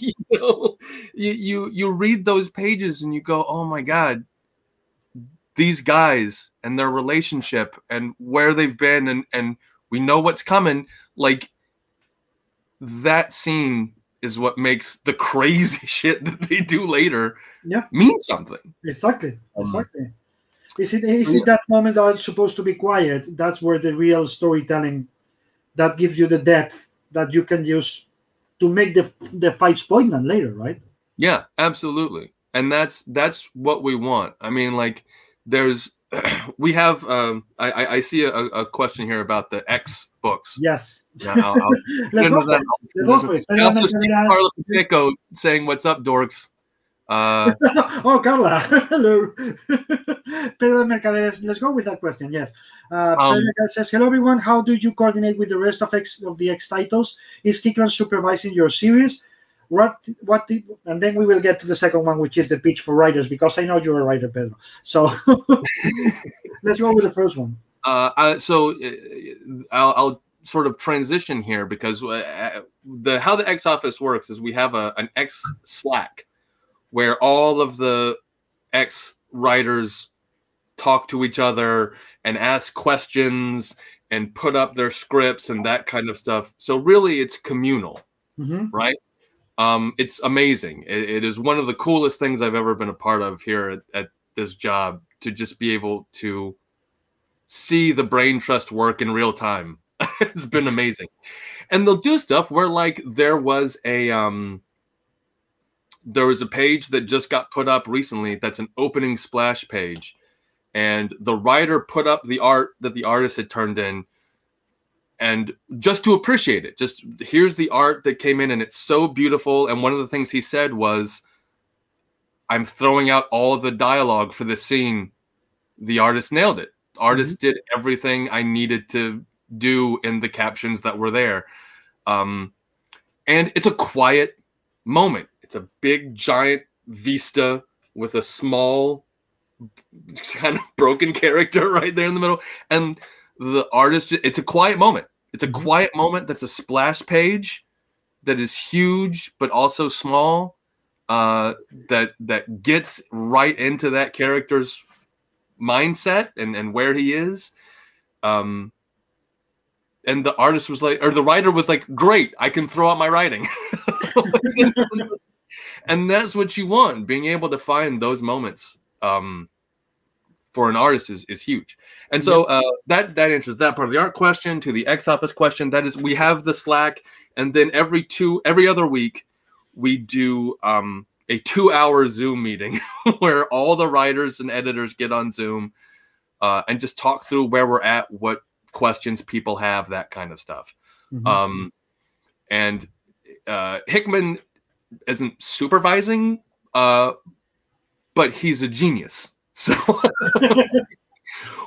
you read those pages and you go, oh my God, these guys and their relationship and where they've been, and we know what's coming. Like, that scene is what makes the crazy shit that they do later mean something. Exactly. Is it that moment that is supposed to be quiet? That's where the real storytelling that gives you the depth that you can use to make the fights poignant later, right? Yeah, absolutely. And that's what we want. I mean, like, we have I see a question here about the X books. Yes. Yeah, let's go for it. I also see Carla Pacheco saying, "What's up, dorks?" Oh, Carla, hello. Pedro Mercader, let's go with that question. Yes. Pedro Mercader says, "Hello, everyone. How do you coordinate with the rest of the X titles? Is Kikran supervising your series? And then we will get to the second one, which is the pitch for writers, because I know you're a writer, Pedro. So let's go with the first one." So I'll sort of transition here, because how the X office works is we have an X Slack where all of the X writers talk to each other and ask questions and put up their scripts and that kind of stuff. So really, it's communal, right? It's amazing. It is one of the coolest things I've ever been a part of here at this job, to just be able to see the brain trust work in real time. It's been amazing. And they'll do stuff where, like, there was a page that just got put up recently that's an opening splash page, and the writer put up the art that the artist had turned in, and just to appreciate it, just here's the art that came in and it's so beautiful. And one of the things he said was, I'm throwing out all of the dialogue for this scene. The artist nailed it. The artist did everything I needed to do in the captions that were there. And it's a quiet moment. It's a big, giant vista with a small, kind of broken character right there in the middle. And the artist, it's a quiet moment. It's a quiet moment that's a splash page that is huge, but also small, that gets right into that character's mindset and where he is. And the artist was like, or the writer was like, great, I can throw out my writing. And that's what you want. Being able to find those moments for an artist is huge. And so that answers that part of the art question. To the ex office question, that is, we have the Slack, and then every other week we do a 2-hour Zoom meeting where all the writers and editors get on Zoom and just talk through where we're at, what questions people have, that kind of stuff. And Hickman isn't supervising, but he's a genius. So,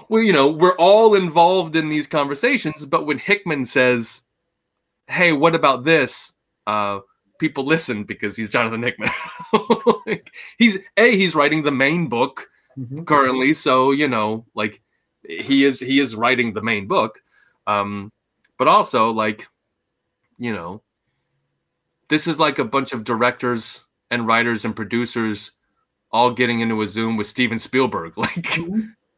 well, we're all involved in these conversations, but when Hickman says, hey, what about this? People listen because he's Jonathan Hickman. He's writing the main book currently. So, like, he is writing the main book. But also, like, this is like a bunch of directors and writers and producers all getting into a Zoom with Steven Spielberg. Like,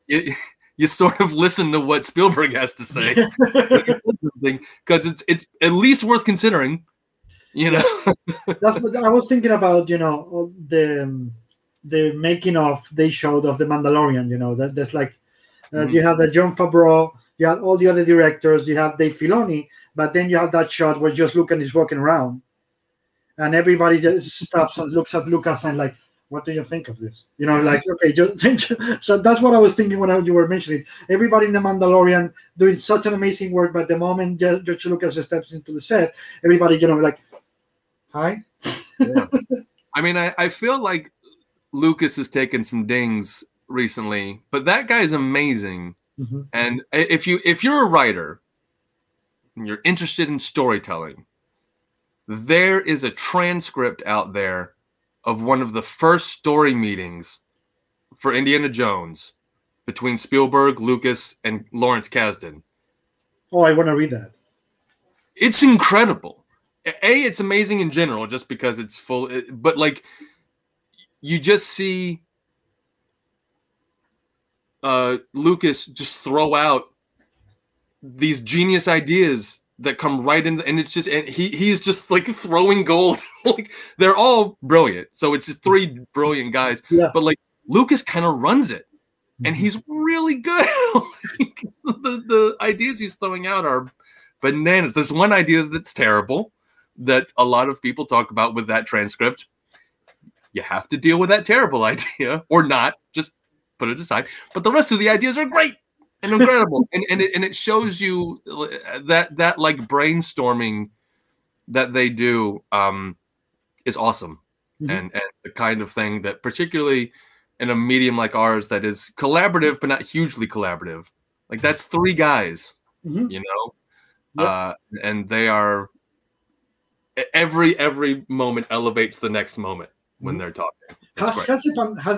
you sort of listen to what Spielberg has to say, because it's at least worth considering. That's what I was thinking about. The making of they showed of the Mandalorian. That there's like you have the Jon Favreau, you have all the other directors, you have Dave Filoni, but then you have that shot where just Lucas is walking around, and everybody just stops and looks at Lucas and like, what do you think of this? Like, okay, so that's what I was thinking when you were mentioning it. Everybody in the Mandalorian doing such an amazing work, but the moment George Lucas steps into the set, everybody, like, hi. Yeah. I mean, I feel like Lucas has taken some dings recently, but that guy's amazing. And if you're a writer and you're interested in storytelling, there is a transcript out there of one of the first story meetings for Indiana Jones between Spielberg, Lucas, and Lawrence Kasdan. Oh, I want to read that. It's incredible. It's amazing in general, just because it's full. But like, you just see Lucas just throw out these genius ideas that come right in, and it's just, and he's just like throwing gold. Like, they're all brilliant. So it's just three brilliant guys. Yeah. But like, Lucas kind of runs it, and he's really good. Like, the ideas he's throwing out are bananas. There's one idea that's terrible that a lot of people talk about with that transcript. You have to deal with that terrible idea, or not, just put it aside. But the rest of the ideas are great and incredible. and it shows you that like brainstorming that they do is awesome. And the kind of thing that, particularly in a medium like ours that is collaborative but not hugely collaborative, like, that's three guys, and they are, every moment elevates the next moment when they're talking. Has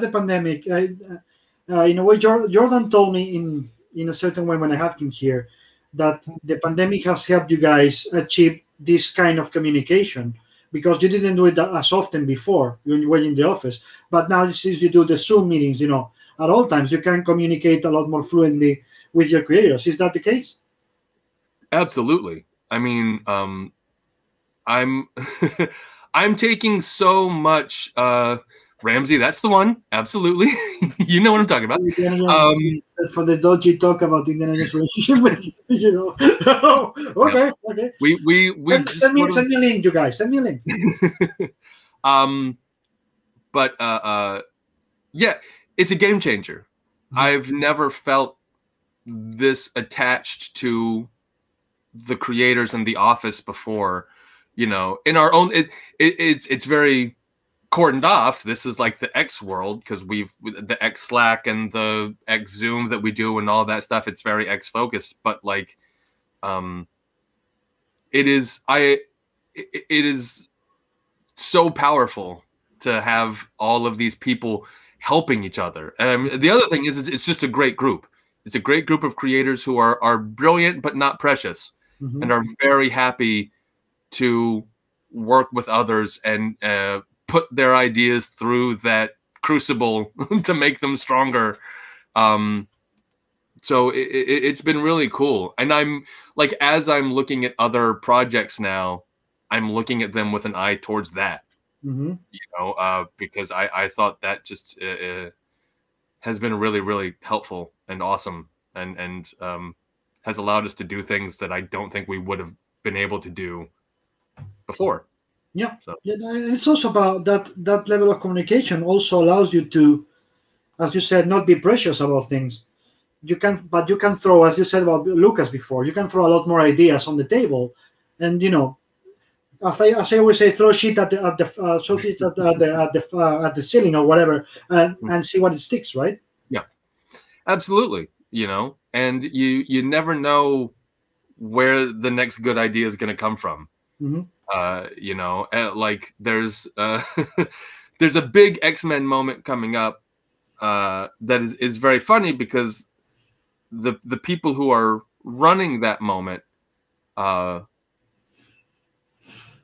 the pandemic, in a way, Jordan told me in a certain way when I had him here, that the pandemic has helped you guys achieve this kind of communication, because you didn't do it as often before when you were in the office. But now, since you do the Zoom meetings, at all times, you can communicate a lot more fluently with your creators. Is that the case? Absolutely. I mean, I'm I'm taking so much Ramsey, that's the one. Absolutely. You know what I'm talking about. For the dodgy talk about Indiana Jones relationship with you know. Okay, yeah. Okay. We send me a link, you guys. Send me a link. But yeah, it's a game changer. Mm-hmm. I've never felt this attached to the creators and The Office before. You know, in our own, it's very cordoned off. This is like the X world because we've the X Slack and the X Zoom that we do and all that stuff. It's very X focused, but like, it is so powerful to have all of these people helping each other. The other thing is it's just a great group. It's a great group of creators who are brilliant but not precious, mm-hmm. and are very happy to work with others and put their ideas through that crucible to make them stronger. So it's been really cool. And I'm like, as I'm looking at other projects now, I'm looking at them with an eye towards that, mm-hmm. you know, because I thought that just has been really, really helpful and awesome, and has allowed us to do things that I don't think we would have been able to do before. Yeah, so. Yeah, and it's also about that level of communication also allows you to, as you said, not be precious about things. You can throw, as you said about Lucas before, you can throw a lot more ideas on the table, and you know, as I always say, throw shit at the ceiling or whatever, and see what it sticks, right? Yeah, absolutely. You know, and you never know where the next good idea is going to come from. Mm-hmm. You know, like there's there's a big X-Men moment coming up that is very funny because the people who are running that moment,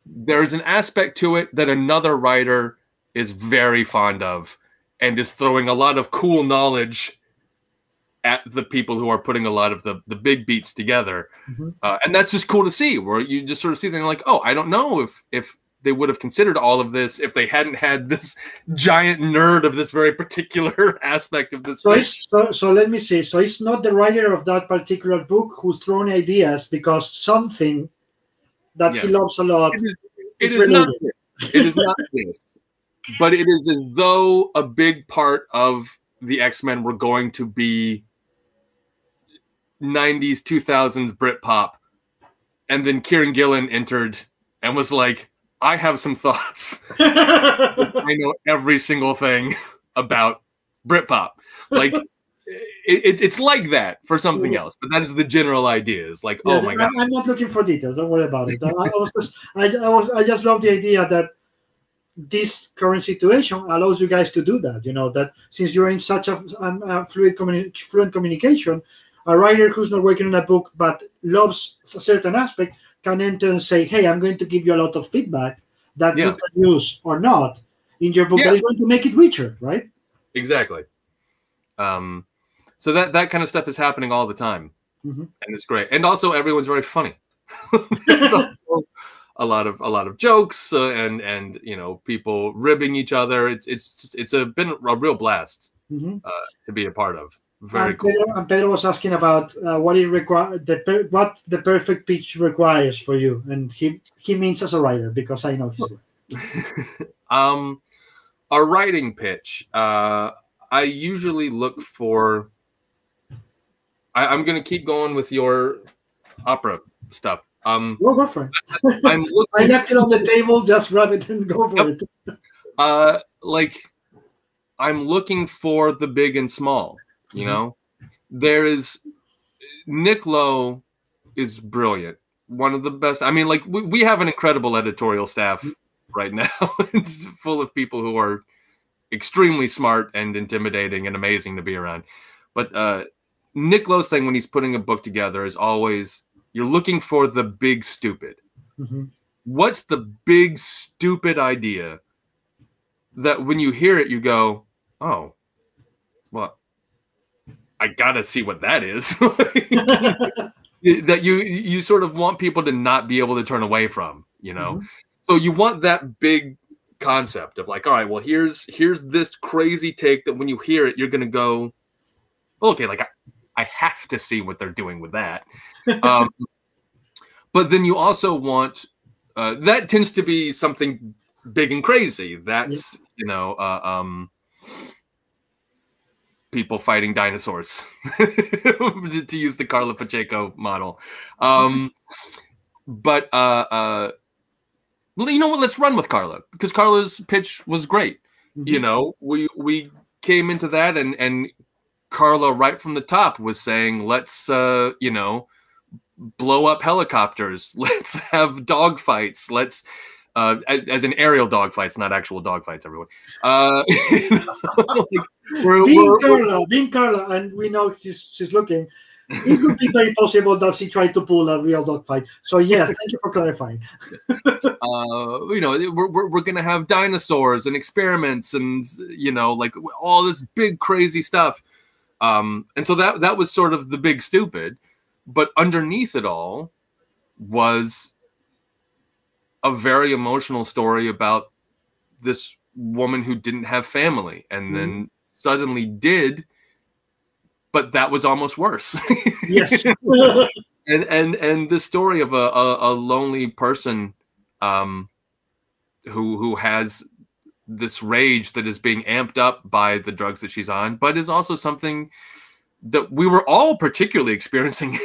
there's an aspect to it that another writer is very fond of and is throwing a lot of cool knowledge at the people who are putting a lot of the big beats together. Mm-hmm. And that's just cool to see, where you just sort of see them like, oh, I don't know if they would have considered all of this if they hadn't had this giant nerd of this very particular aspect of this. So let me see. So it's not the writer of that particular book who's throwing ideas because something that he loves a lot. It is not this. It is not this. But it is as though a big part of the X-Men were going to be 90s, 2000s Britpop. And then Kieran Gillen entered and was like, I have some thoughts. I know every single thing about Britpop. Like, it's like that for something else. But that is the general idea. It's like, oh my God. I'm not looking for details. Don't worry about it. I just love the idea that this current situation allows you guys to do that. You know, that since you're in such a fluent communication, a writer who's not working on a book but loves a certain aspect can enter and say, hey, I'm going to give you a lot of feedback that you can use or not in your book that is going to make it richer, right? Exactly. So that kind of stuff is happening all the time, mm-hmm. and it's great. And also, everyone's very funny. a lot of jokes and you know, people ribbing each other. It's been a real blast, mm-hmm. To be a part of. Very cool. Pedro was asking about what the perfect pitch requires for you, and he means as a writer, because I know he's right. A writing pitch. I usually look for. I'm going to keep going with your opera stuff. Go for it. I left it on the table. Just grab it and go for it. Like, I'm looking for the big and small. You know, there is Nick Lowe is brilliant. One of the best. I mean, like we have an incredible editorial staff right now. It's full of people who are extremely smart and intimidating and amazing to be around. But Nick Lowe's thing when he's putting a book together is always, you're looking for the big stupid. Mm-hmm. What's the big stupid idea that when you hear it, you go, oh, what? I gotta see what that is. That you sort of want people to not be able to turn away from, you know. Mm-hmm. So you want that big concept of like, all right, well, here's this crazy take that when you hear it, you're gonna go, okay, like I have to see what they're doing with that. But then you also want that tends to be something big and crazy. That's you know, people fighting dinosaurs, to use the Carla Pacheco model. But you know what? Let's run with Carla, because Carla's pitch was great. Mm-hmm. You know, we came into that, and Carla right from the top was saying, let's you know, blow up helicopters. Let's have dog fights. Let's as in aerial dog fights, not actual dog fights, everyone. You know, like, being Carla, and we know she's looking, it could be very possible that she tried to pull a real dog fight. So yes, thank you for clarifying. You know, we're gonna have dinosaurs and experiments, and you know, like all this big crazy stuff. And so that was sort of the big stupid, but underneath it all was a very emotional story about this woman who didn't have family and then suddenly did, but that was almost worse. Yes. and this story of a lonely person who has this rage that is being amped up by the drugs that she's on, but is also something that we were all particularly experiencing.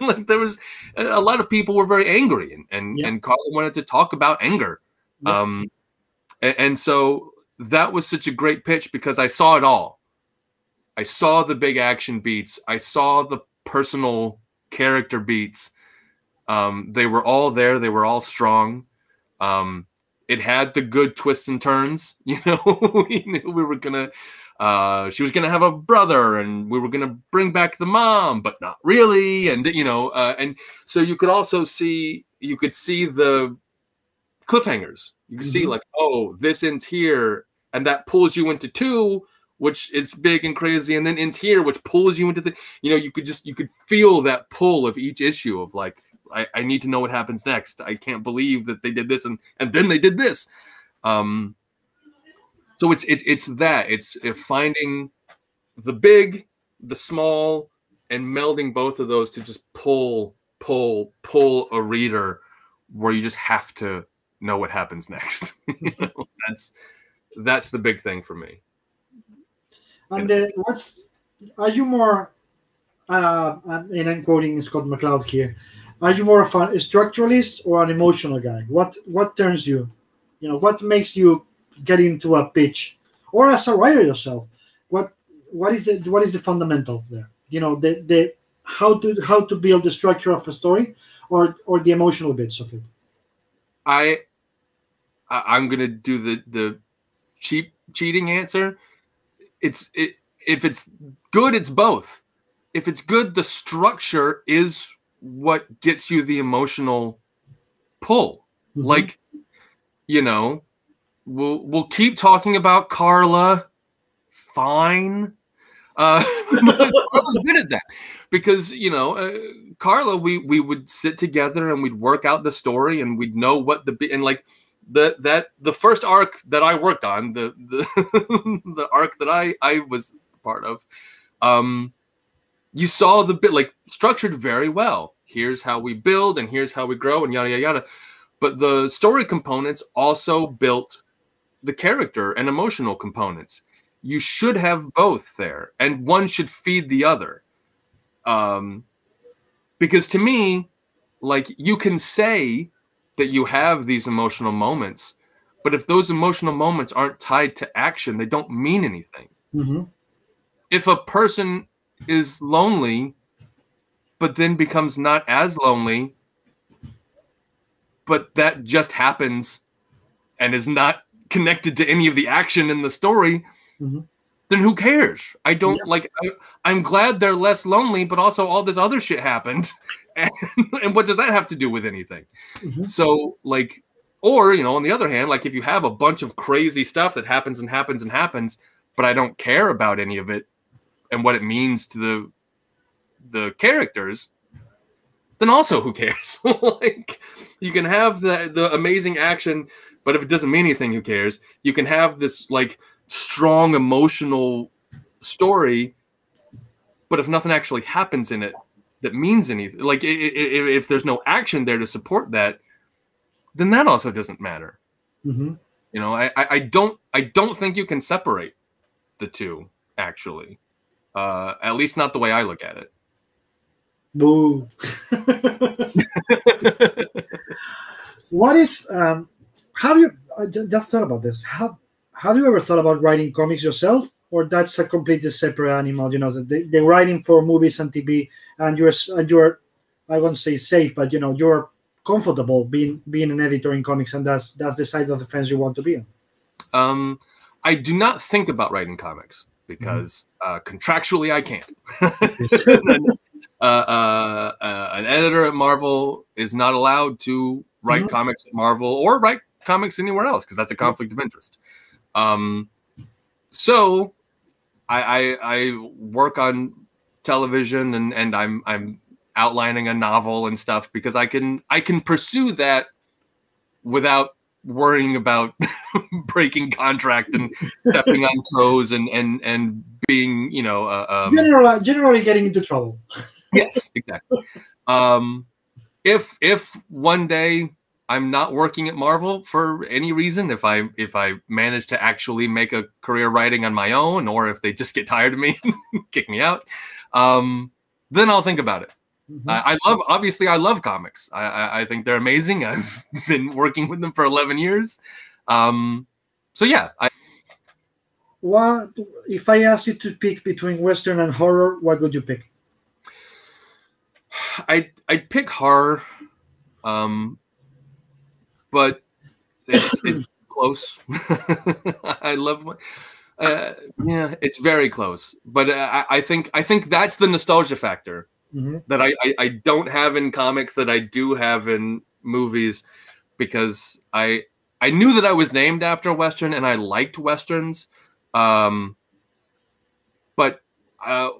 Like there was a lot of people were very angry, and Carla wanted to talk about anger. And so that was such a great pitch, because I saw it all. I saw the big action beats. I saw the personal character beats. They were all there. They were all strong. It had the good twists and turns. You know, we knew we were gonna. She was gonna have a brother, and we were gonna bring back the mom, but not really. And you know, and so you could also see the cliffhangers. You can see like, oh, this ends here, and that pulls you into 2, which is big and crazy, and then ends here, which pulls you into the. You know, you could feel that pull of each issue of like, I need to know what happens next. I can't believe that they did this, and then they did this. So it's finding the big, the small, and melding both of those to just pull a reader where you just have to know what happens next. You know, that's the big thing for me. And are you more? And I'm quoting Scott McCloud here. Are you more of a structuralist or an emotional guy? What turns you? You know, what makes you get into a pitch, or as a writer yourself? What is the fundamental there? You know, the how to build the structure of a story, or the emotional bits of it. I'm gonna do the cheating answer. If it's good, it's both. If it's good, the structure is what gets you the emotional pull. Like, you know, we'll keep talking about Carla. Fine. Carla's good at that, because you know, Carla, we would sit together and we'd work out the story, and we'd know what and like the first arc that I worked on, the the arc that I was part of, you saw the bit like structured very well. Here's how we build, and here's how we grow, and yada yada yada. But the story components also built the character and emotional components. You should have both there, and one should feed the other. Because to me, like, you can say that you have these emotional moments, but if those emotional moments aren't tied to action, they don't mean anything. If a person is lonely, but then becomes not as lonely, but that just happens and is not connected to any of the action in the story, then who cares? I don't like. I'm glad they're less lonely, but also all this other shit happened, and what does that have to do with anything? So, like, or you know, on the other hand, like if you have a bunch of crazy stuff that happens and happens and happens, but I don't care about any of it, and what it means to the characters, then also who cares? Like, you can have the amazing action, but if it doesn't mean anything, who cares? You can have this like strong emotional story, but if nothing actually happens in it that means anything, like if there's no action there to support that, then that also doesn't matter. Mm-hmm. You know, I don't think you can separate the two, actually. At least not the way I look at it. Boo. What is how do you just thought about this? How have you ever thought about writing comics yourself, or that's a completely separate animal? You know, they're writing for movies and TV, and you're I won't say safe, but you know you're comfortable being an editor in comics, and that's the side of the fence you want to be on. I do not think about writing comics because contractually I can't. An editor at Marvel is not allowed to write comics at Marvel or write comics anywhere else because that's a conflict of interest. So I work on television and I'm outlining a novel and stuff because I can pursue that without worrying about breaking contract and stepping on toes and being, you know, generally getting into trouble. Yes, exactly. If one day I'm not working at Marvel for any reason, if I manage to actually make a career writing on my own, or if they just get tired of me and kick me out, then I'll think about it. Mm-hmm. I love comics. I think they're amazing. I've been working with them for 11 years. So yeah. What if I asked you to pick between Western and horror? What would you pick? I'd pick horror, but it's close. I love. Yeah, it's very close. But I think that's the nostalgia factor that I don't have in comics that I do have in movies, because I knew that I was named after a Western and I liked Westerns, but.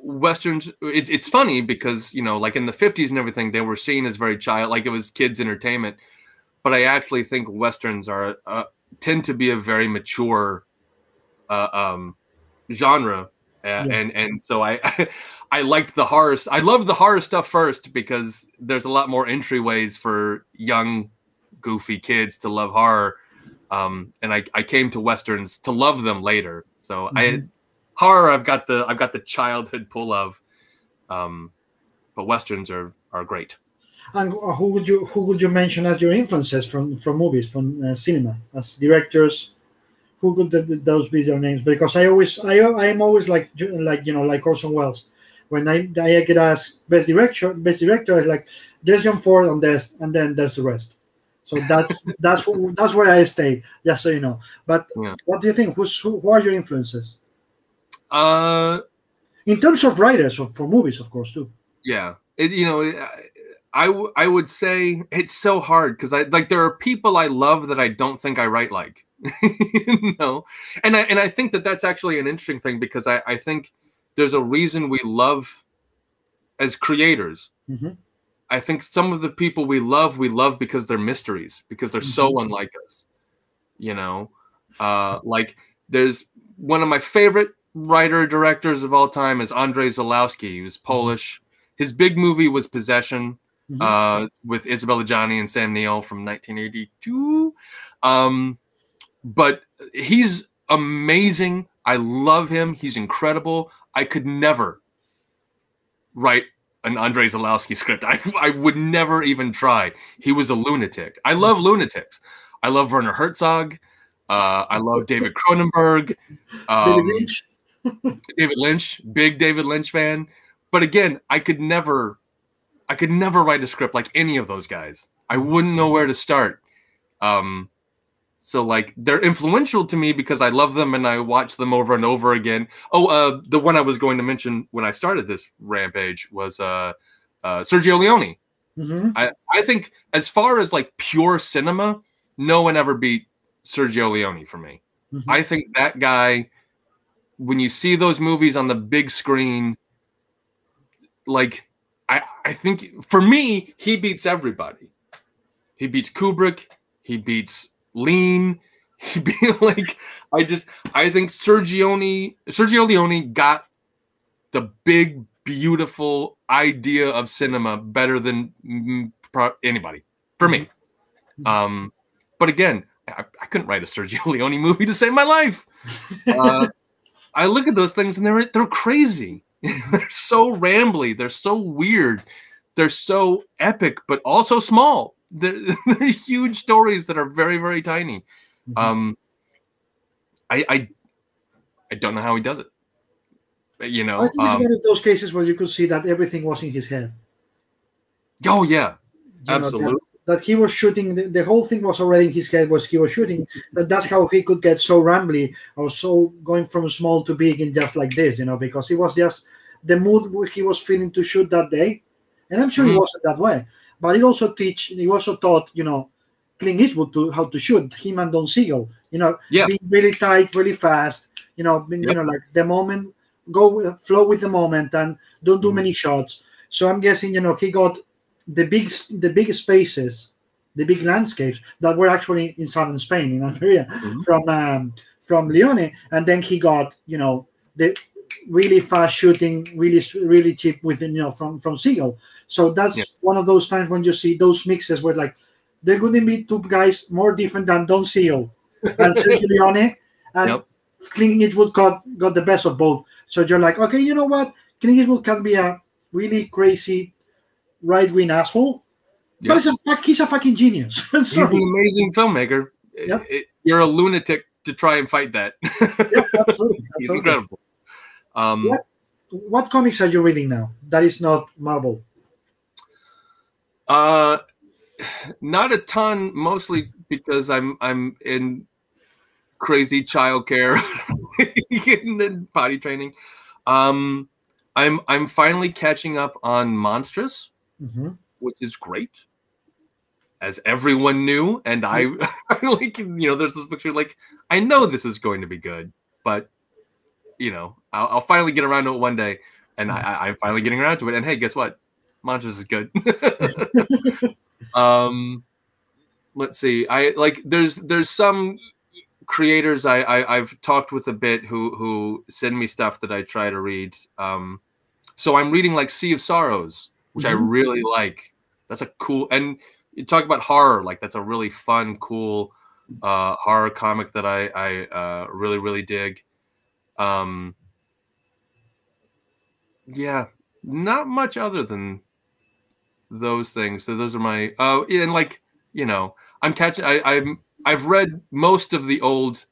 Westerns, it's funny because, you know, like in the 50s and everything, they were seen as very like it was kids' entertainment. But I actually think Westerns tend to be a very mature genre. And so I liked the horror. I love the horror stuff first because there's a lot more entryways for young, goofy kids to love horror. And I came to Westerns to love them later. So horror, I've got the childhood pull of, but Westerns are great. And who would you mention as your influences from movies, from cinema, as directors? Who could those be your names? Because I am always like you know, like Orson Welles. When I get asked best director, I like there's John Ford on this, and then there's the rest. So that's where I stay. Just so you know. But what do you think? Who are your influences? In terms of writers for movies, of course, too. Yeah, you know, I would say it's so hard because there are people I love that I don't think I write like, you know, and I think that's actually an interesting thing because I think there's a reason we love as creators. I think some of the people we love because they're mysteries, because they're so unlike us, you know, like there's one of my favorite writer-directors of all time is Andrzej Zolowski. He was Polish. His big movie was Possession, with Isabella Gianni and Sam Neill from 1982. But he's amazing. I love him. He's incredible. I could never write an Andrzej Zolowski script. I would never even try. He was a lunatic. I love lunatics. I love Werner Herzog. I love David Cronenberg. David Lynch, big David Lynch fan. But again, I could never write a script like any of those guys. I wouldn't know where to start. So like they're influential to me because I love them and I watch them over and over again. The one I was going to mention when I started this rampage was Sergio Leone. I think as far as like pure cinema, no one ever beat Sergio Leone for me. I think that guy when you see those movies on the big screen, like I think for me, he beats everybody. He beats Kubrick. He beats Lean. He beat I think Sergio Leone got the big, beautiful idea of cinema better than anybody for me. But again, I couldn't write a Sergio Leone movie to save my life. I look at those things and they're crazy. They're so rambly. They're so weird. They're so epic, but also small. They're huge stories that are very, very tiny. I don't know how he does it. You know, I think it's one of those cases where you could see that everything was in his head. Oh yeah, absolutely. That he was shooting. The whole thing was already in his head. He was shooting. That's how he could get so rambly or so going from small to big in just like this, you know, because it was just the mood he was feeling to shoot that day. And I'm sure he wasn't that way. But he also taught, you know, Clint Eastwood how to shoot, him and Don Siegel, you know, being really tight, really fast, you know, you know, like the moment, flow with the moment and don't do many shots. So I'm guessing, you know, he got the big spaces, the big landscapes that were actually in southern Spain, in Almeria, from Leone, and then he got, you know, the really fast shooting, really cheap with, you know, from Siegel. So that's one of those times when you see those mixes where like there couldn't be two guys more different than Don Siegel and Sergio Leone, and Clint Eastwood got the best of both. So you're like, okay, you know what, Clint Eastwood can be a really crazy right-wing asshole, but he's a fucking genius. He's an amazing filmmaker. You're a lunatic to try and fight that. Absolutely. He's incredible. What comics are you reading now that is not Marvel? Not a ton, mostly because I'm in crazy childcare and potty training. I'm finally catching up on Monstrous, which is great, as everyone knew. And I like, you know, there's this picture like I know this is going to be good, but you know, I'll finally get around to it one day, and I'm finally getting around to it. And hey, guess what? Monstrous is good. Let's see. I like there's some creators I've talked with a bit who send me stuff that I try to read. So I'm reading like Sea of Sorrows, which I really like. That's a cool, and you talk about horror, like that's a really fun, cool horror comic that I really, really dig. Yeah, not much other than those things. So those are my and like, you know, I've read most of the old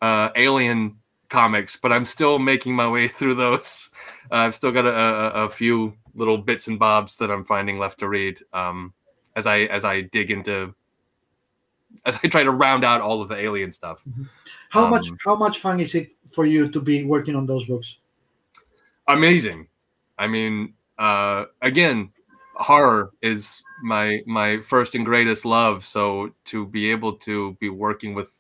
Alien comics, but I'm still making my way through those. I've still got a few little bits and bobs that I'm finding left to read as I dig into, as I try to round out all of the Alien stuff. How much fun is it for you to be working on those books? Amazing. I mean, again, horror is my first and greatest love. So to be able to be working with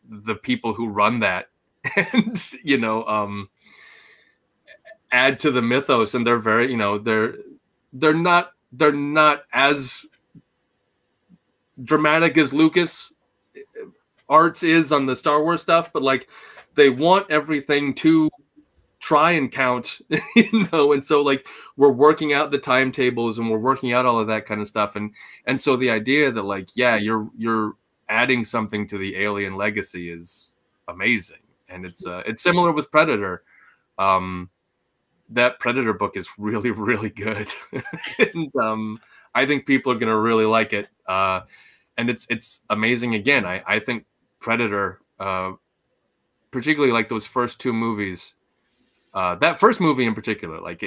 the people who run that and, you know, add to the mythos, and they're very, you know, they're not as dramatic as Lucas Arts is on the Star Wars stuff, but like they want everything to try and count, you know, and so like we're working out the timetables and we're working out all of that kind of stuff, and so the idea that like, yeah, you're adding something to the Alien legacy is amazing. And it's similar with Predator. That Predator book is really, really good. And I think people are going to really like it. And it's amazing. Again, I think Predator, particularly like those first two movies, that first movie in particular, like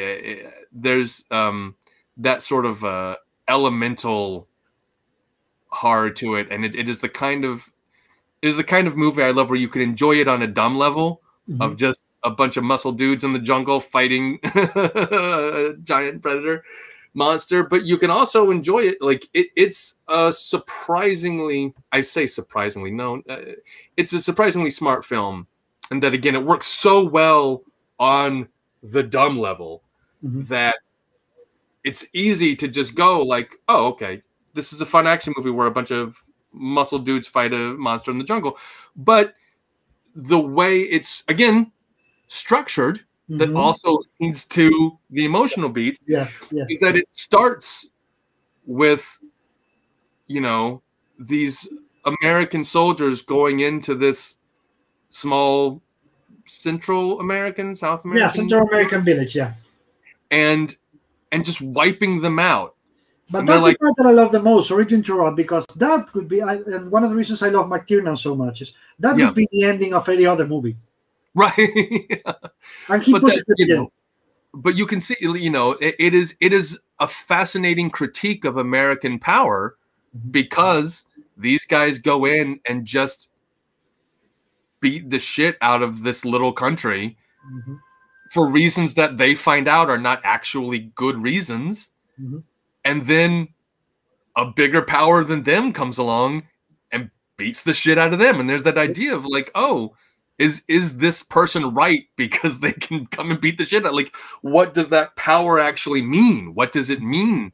there's that sort of elemental horror to it. And it is the kind of movie I love where you can enjoy it on a dumb level of just a bunch of muscle dudes in the jungle fighting a giant predator monster, but you can also enjoy it. Like it's a surprisingly, I say surprisingly, no, it's a surprisingly smart film and that again, it works so well on the dumb level that it's easy to just go like, oh, okay, this is a fun action movie where a bunch of muscle dudes fight a monster in the jungle. But the way it's, again, structured, that also leads to the emotional beats, is that it starts with, you know, these American soldiers going into this small Central American, South American, Central American village, and just wiping them out. But that's the part that I love the most. Sorry to interrupt, because that could be, and one of the reasons I love McTiernan so much is that would be the ending of any other movie, right? And he pushes it again. But you can see, you know, it is a fascinating critique of American power, because these guys go in and just beat the shit out of this little country for reasons that they find out are not actually good reasons. And then a bigger power than them comes along and beats the shit out of them. And there's that idea of like, oh, is this person right because they can come and beat the shit out? Like, what does that power actually mean? What does it mean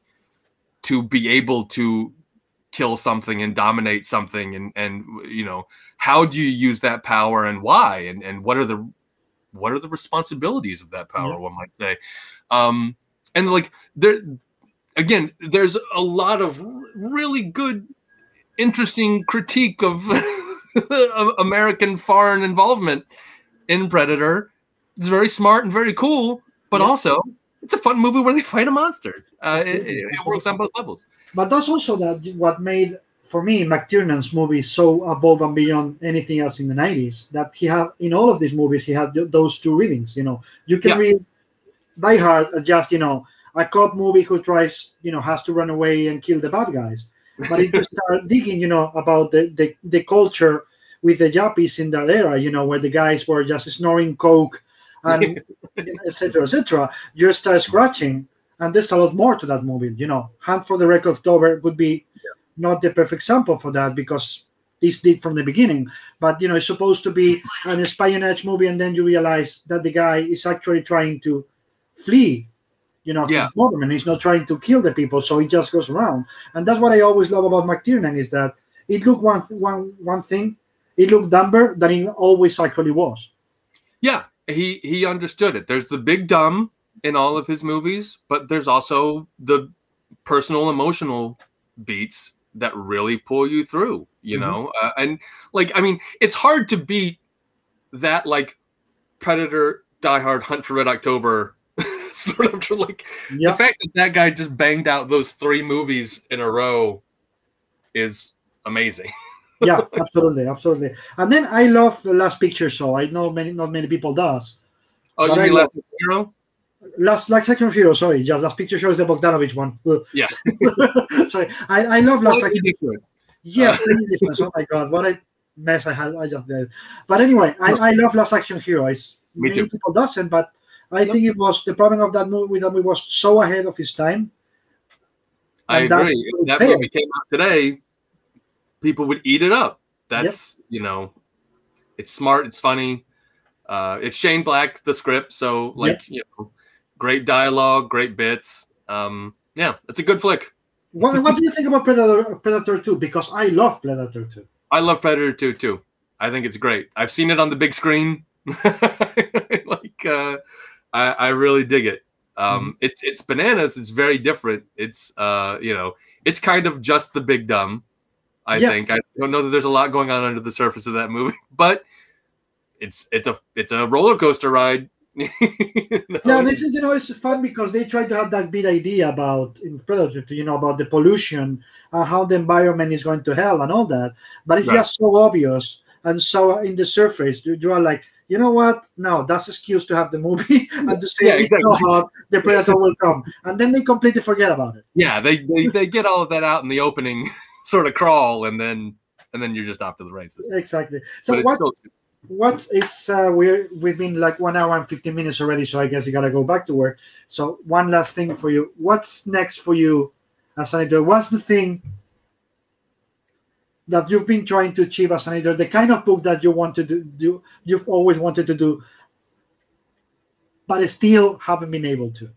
to be able to kill something and dominate something? And you know, how do you use that power and why? And what are the responsibilities of that power, one might say. And like again, there's a lot of really good, interesting critique of American foreign involvement in Predator. It's very smart and very cool, but also it's a fun movie where they fight a monster. It works on both levels. But that's also what made, for me, McTiernan's movie so above and beyond anything else in the 90s, that he had, in all of these movies, he had those two readings. You know, you can read Die Hard, just, you know, a cop movie who tries, you know, has to run away and kill the bad guys. But if you start digging, you know, about the culture with the yuppies in that era, you know, where the guys were just snoring coke and etc., you start scratching, and there's a lot more to that movie. You know, Hunt for the Red October would be not the perfect sample for that, because this did from the beginning. But, you know, it's supposed to be an espionage movie, and then you realize that the guy is actually trying to flee, you know, his government. He's not trying to kill the people, so he just goes around. And that's what I always love about McTiernan, is that it looked one thing, it looked dumber than it always actually was. Yeah, he understood it. There's the big dumb in all of his movies, but there's also the personal, emotional beats that really pull you through, you know? And like, I mean, it's hard to beat that, like, Predator, Die Hard, Hunt for Red October sort of, like, the fact that guy just banged out those 3 movies in a row is amazing. Yeah, absolutely. And then I love The Last Picture Show. I know not many people does. Oh, you mean Last Hero? Last Action Hero, sorry. Yeah, Last Picture Show is the Bogdanovich one. Yeah. Sorry. I love Last Action Hero. Yeah, oh my God, what a mess I just did. But anyway, I love Last Action Hero. Many people doesn't, but I think it was the problem of that movie. That movie was so ahead of its time. I agree. If that movie came out today, people would eat it up. That's you know, it's smart, it's funny. It's Shane Black, the script, so like you know, great dialogue, great bits. Yeah, it's a good flick. What do you think about Predator 2? Because I love Predator 2. I love Predator 2 too. I think it's great. I've seen it on the big screen. I really dig it. It's bananas. It's very different. It's you know, it's kind of just the big dumb. I think. I don't know that there's a lot going on under the surface of that movie, but it's a roller coaster ride. Yeah, this is, you know, it's fun because they try to have that big idea about in Predator 2, you know, about the pollution and how the environment is going to hell and all that, but it's just so obvious and so in the surface. You are like, you know what? No, that's an excuse to have the movie and to say the Predator will come, and then they completely forget about it. Yeah, they get all of that out in the opening sort of crawl, and then you're just off to the races. Exactly. So what is we've been like 1 hour and 15 minutes already, so I guess you gotta go back to work. So one last thing for you. What's next for you as an editor? What's the thing that you've been trying to achieve as an editor, the kind of book that you want to do, you've always wanted to do, but still haven't been able to?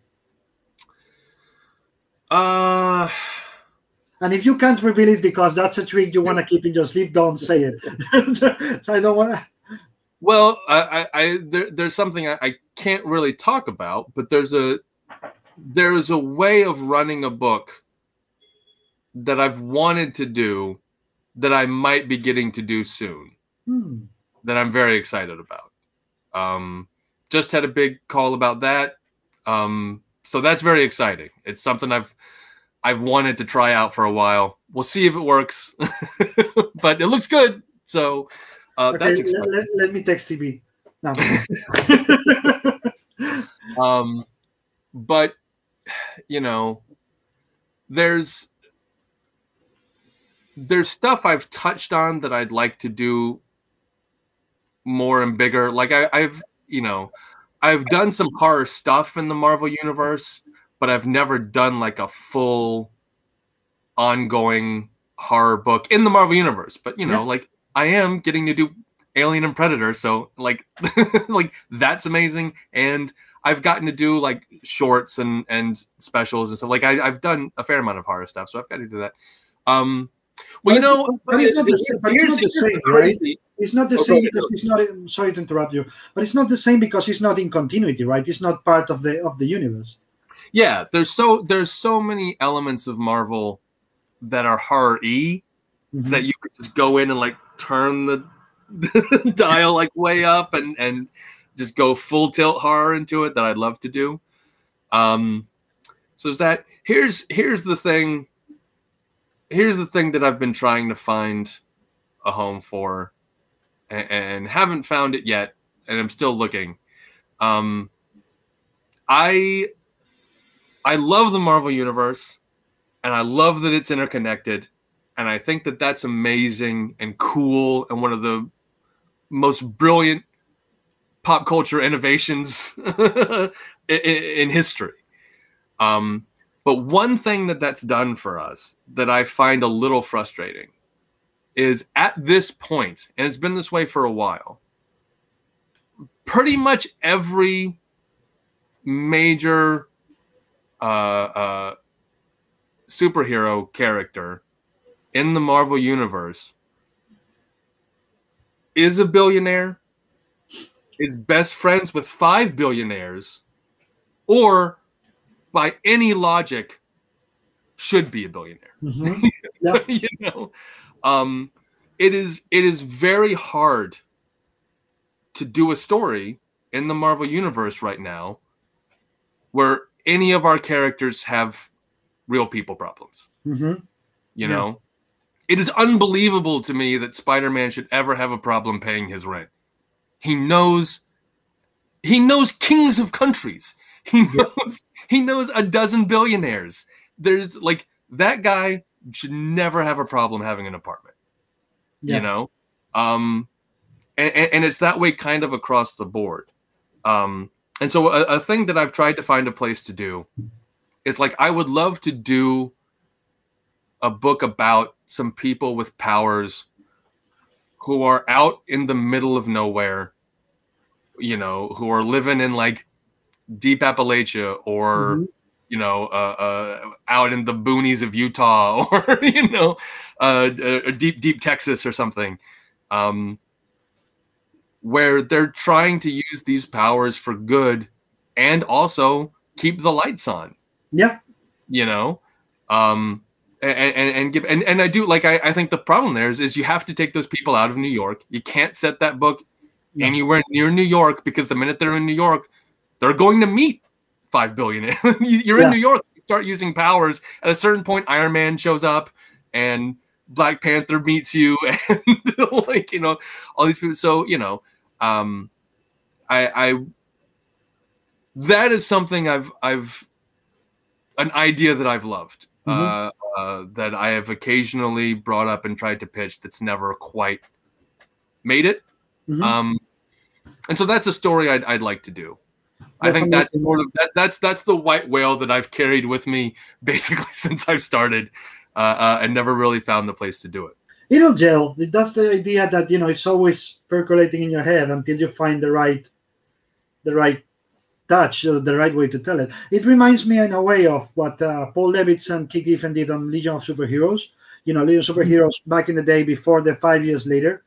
And if you can't reveal it because that's a trick you want to keep in your sleep, don't say it. I don't want to. Well, there's something I can't really talk about, but there's a way of running a book that I've wanted to do that I might be getting to do soon. That I'm very excited about. Just had a big call about that. So that's very exciting. It's something I've wanted to try out for a while. We'll see if it works, but it looks good. So okay, that's exciting. Let me text CB now. But you know, there's stuff I've touched on that I'd like to do more and bigger. Like I've done some horror stuff in the Marvel universe, but I've never done like a full ongoing horror book in the Marvel universe. But like I am getting to do Alien and Predator, so like like that's amazing. And I've gotten to do like shorts and specials and stuff. Like I've done a fair amount of horror stuff, so I've got to do that. Well, but it's not the same, right? It's not the same because it's not. Sorry to interrupt you, but it's not the same because it's not in continuity, right? It's not part of the universe. Yeah, there's so many elements of Marvel that are horror-y that you could just go in and like turn the dial like way up and just go full tilt horror into it that I'd love to do. So is that here's the thing. Here's the thing that I've been trying to find a home for and haven't found it yet, and I'm still looking. I love the Marvel Universe, and I love that it's interconnected, and I think that that's amazing and cool and one of the most brilliant pop culture innovations in history. But one thing that's done for us that I find a little frustrating is at this point, and it's been this way for a while, pretty much every major superhero character in the Marvel Universe is a billionaire, is best friends with 5 billionaires, or by any logic should be a billionaire. Yeah. It is very hard to do a story in the Marvel Universe right now where any of our characters have real people problems. You know, it is unbelievable to me that Spider-Man should ever have a problem paying his rent. He knows kings of countries. He knows a dozen billionaires. There's like that guy should never have a problem having an apartment. You know? And it's that way kind of across the board. And so a thing that I've tried to find a place to do is like I would love to do a book about some people with powers who are out in the middle of nowhere, you know, who are living in like deep Appalachia or out in the boonies of Utah or deep Texas or something, where they're trying to use these powers for good and also keep the lights on. And I do like I think the problem there is you have to take those people out of New York. You can't set that book anywhere near New York because the minute they're in New York, they're going to meet 5 billion. You're in New York, you start using powers. At a certain point, Iron Man shows up and Black Panther meets you and like, you know, all these people. So, you know, I that is something I've an idea that I've loved, that I have occasionally brought up and tried to pitch that's never quite made it. And so that's a story I'd like to do. I think that's sort of that's the white whale that I've carried with me basically since I've started, and never really found the place to do it. It'll gel. That's the idea that it's always percolating in your head until you find the right touch, the right way to tell it. It reminds me in a way of what Paul Levitz and Keith Giffen did on Legion of Superheroes. Legion of Superheroes back in the day before the 5 years later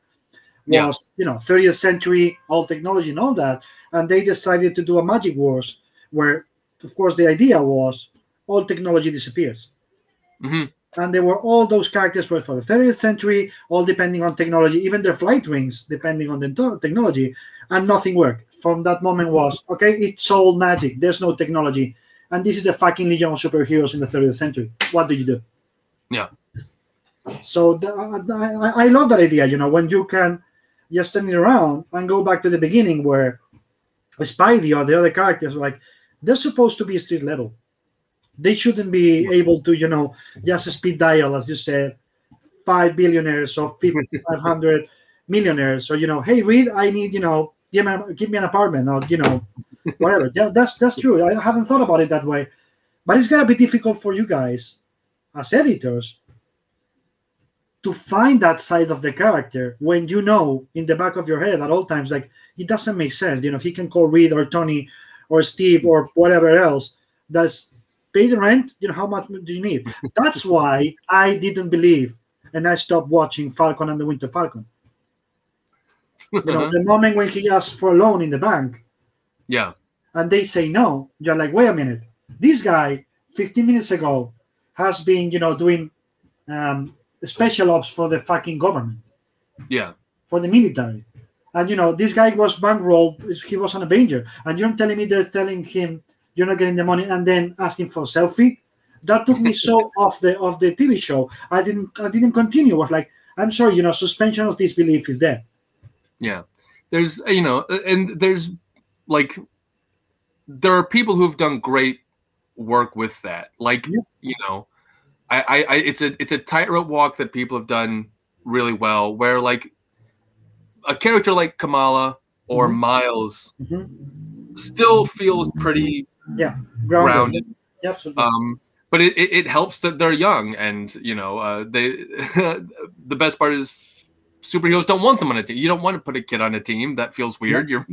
was 30th century, all technology and all that, and they decided to do a Magic Wars where, of course, the idea was all technology disappears. Mm-hmm. And there were all those characters were for the 30th century, all depending on technology, even their flight rings depending on the technology, and nothing worked. From that moment was, okay, it's all magic. There's no technology. And this is the fucking Legion of Superheroes in the 30th century. What do you do? Yeah. So I love that idea, when you can just turn it around and go back to the beginning where Spidey or the other characters, like, they're supposed to be street level. They shouldn't be able to, just speed dial, as you said, 5 billionaires or 500 millionaires. So, hey, Reed, I need, give me an apartment or, whatever. Yeah, that's true. I haven't thought about it that way. But it's going to be difficult for you guys as editors to find that side of the character when in the back of your head at all times, like, it doesn't make sense. He can call Reed or Tony or Steve or whatever else. That's pay the rent. How much do you need? That's why I didn't believe and I stopped watching Falcon and the Winter Falcon. The moment when he asks for a loan in the bank, and they say no, you're like, wait a minute. This guy 15 minutes ago has been, doing special ops for the fucking government, for the military, and this guy was bankrolled. He was an Avenger, and you're telling me they're telling him you're not getting the money, and then asking for a selfie. That took me so off the TV show. I didn't continue. I was like, I'm sorry, suspension of disbelief is there. Yeah, there's and there's like there are people who've done great work with that. Like it's a tightrope walk that people have done really well. Where like a character like Kamala or Miles still feels pretty grounded. Yeah, absolutely. But it helps that they're young, and they the best part is superheroes don't want them on a team. You don't want to put a kid on a team. That feels weird. You're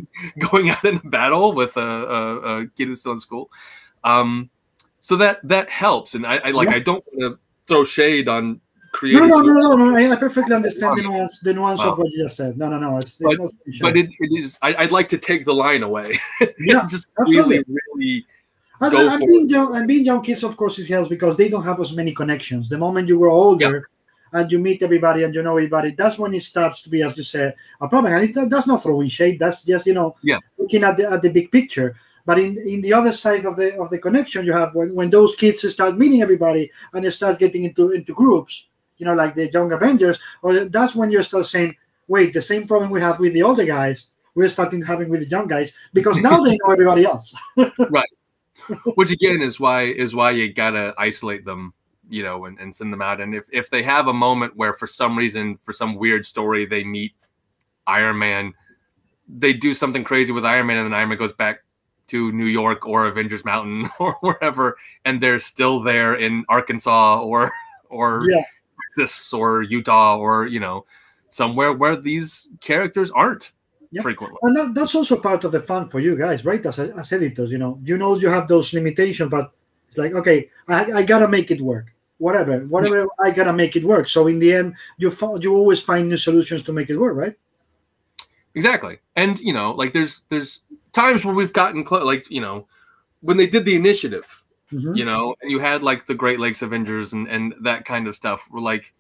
going out in a battle with a kid who's still in school. So that helps, and I don't want to throw shade on creators. No. I perfectly understand the nuance of what you just said. No. But it is. I'd like to take the line away. Yeah, just absolutely. really. And being young kids, of course, it helps because they don't have as many connections. The moment you grow older and you meet everybody and you know everybody, that's when it starts to be, as you said, a problem. And that's not throwing shade. That's just looking at the big picture. But in the other side of the connection, you have when those kids start meeting everybody and they start getting into groups, like the Young Avengers, or that's when you start saying, wait, the same problem we have with the older guys, we're starting having with the young guys because now they know everybody else. Right. Which again is why you gotta isolate them, and send them out. And if they have a moment where for some reason, for some weird story, they meet Iron Man, they do something crazy with Iron Man, and then Iron Man goes back to New York or Avengers Mountain or wherever, and they're still there in Arkansas or Texas or Utah or somewhere where these characters aren't. Frequently, and that's also part of the fun for you guys, right? As editors, you have those limitations, but it's like, okay, I gotta make it work. Whatever, I gotta make it work. So in the end, you always find new solutions to make it work, right? Exactly, and like there's times where we've gotten close, like when they did the Initiative, and you had like the Great Lakes Avengers and that kind of stuff. Where like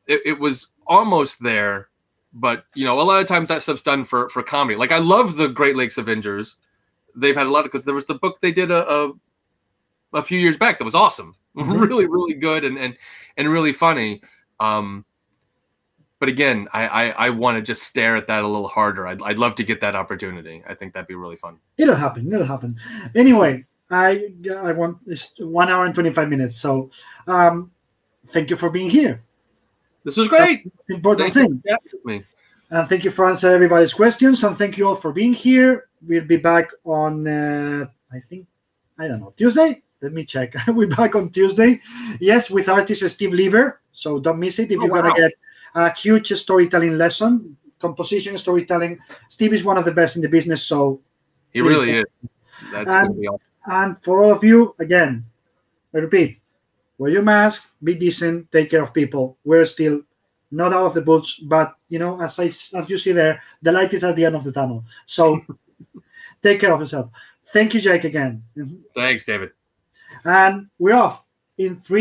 it was almost there. But, a lot of times that stuff's done for comedy. Like, I love the Great Lakes Avengers. They've had a lot of, because there was the book they did a few years back that was awesome. Really, really good and really funny. But again, I want to just stare at that a little harder. I'd love to get that opportunity. I think that'd be really fun. It'll happen. Anyway, I want 1 hour and 25 minutes. So thank you for being here. This was great. Important thing. And thank you for answering everybody's questions. And thank you all for being here. We'll be back on, Tuesday. Let me check. We're back on Tuesday. Yes, with artist Steve Lieber. So don't miss it. If you're going to get a huge storytelling lesson, composition, storytelling. Steve is one of the best in the business, so He really is. That's going to be awesome. And for all of you, again, I repeat, wear your mask, be decent, take care of people. We're still not out of the woods, but as you see there, the light is at the end of the tunnel. So take care of yourself. Thank you, Jake, again. Thanks, David. And we're off in 3.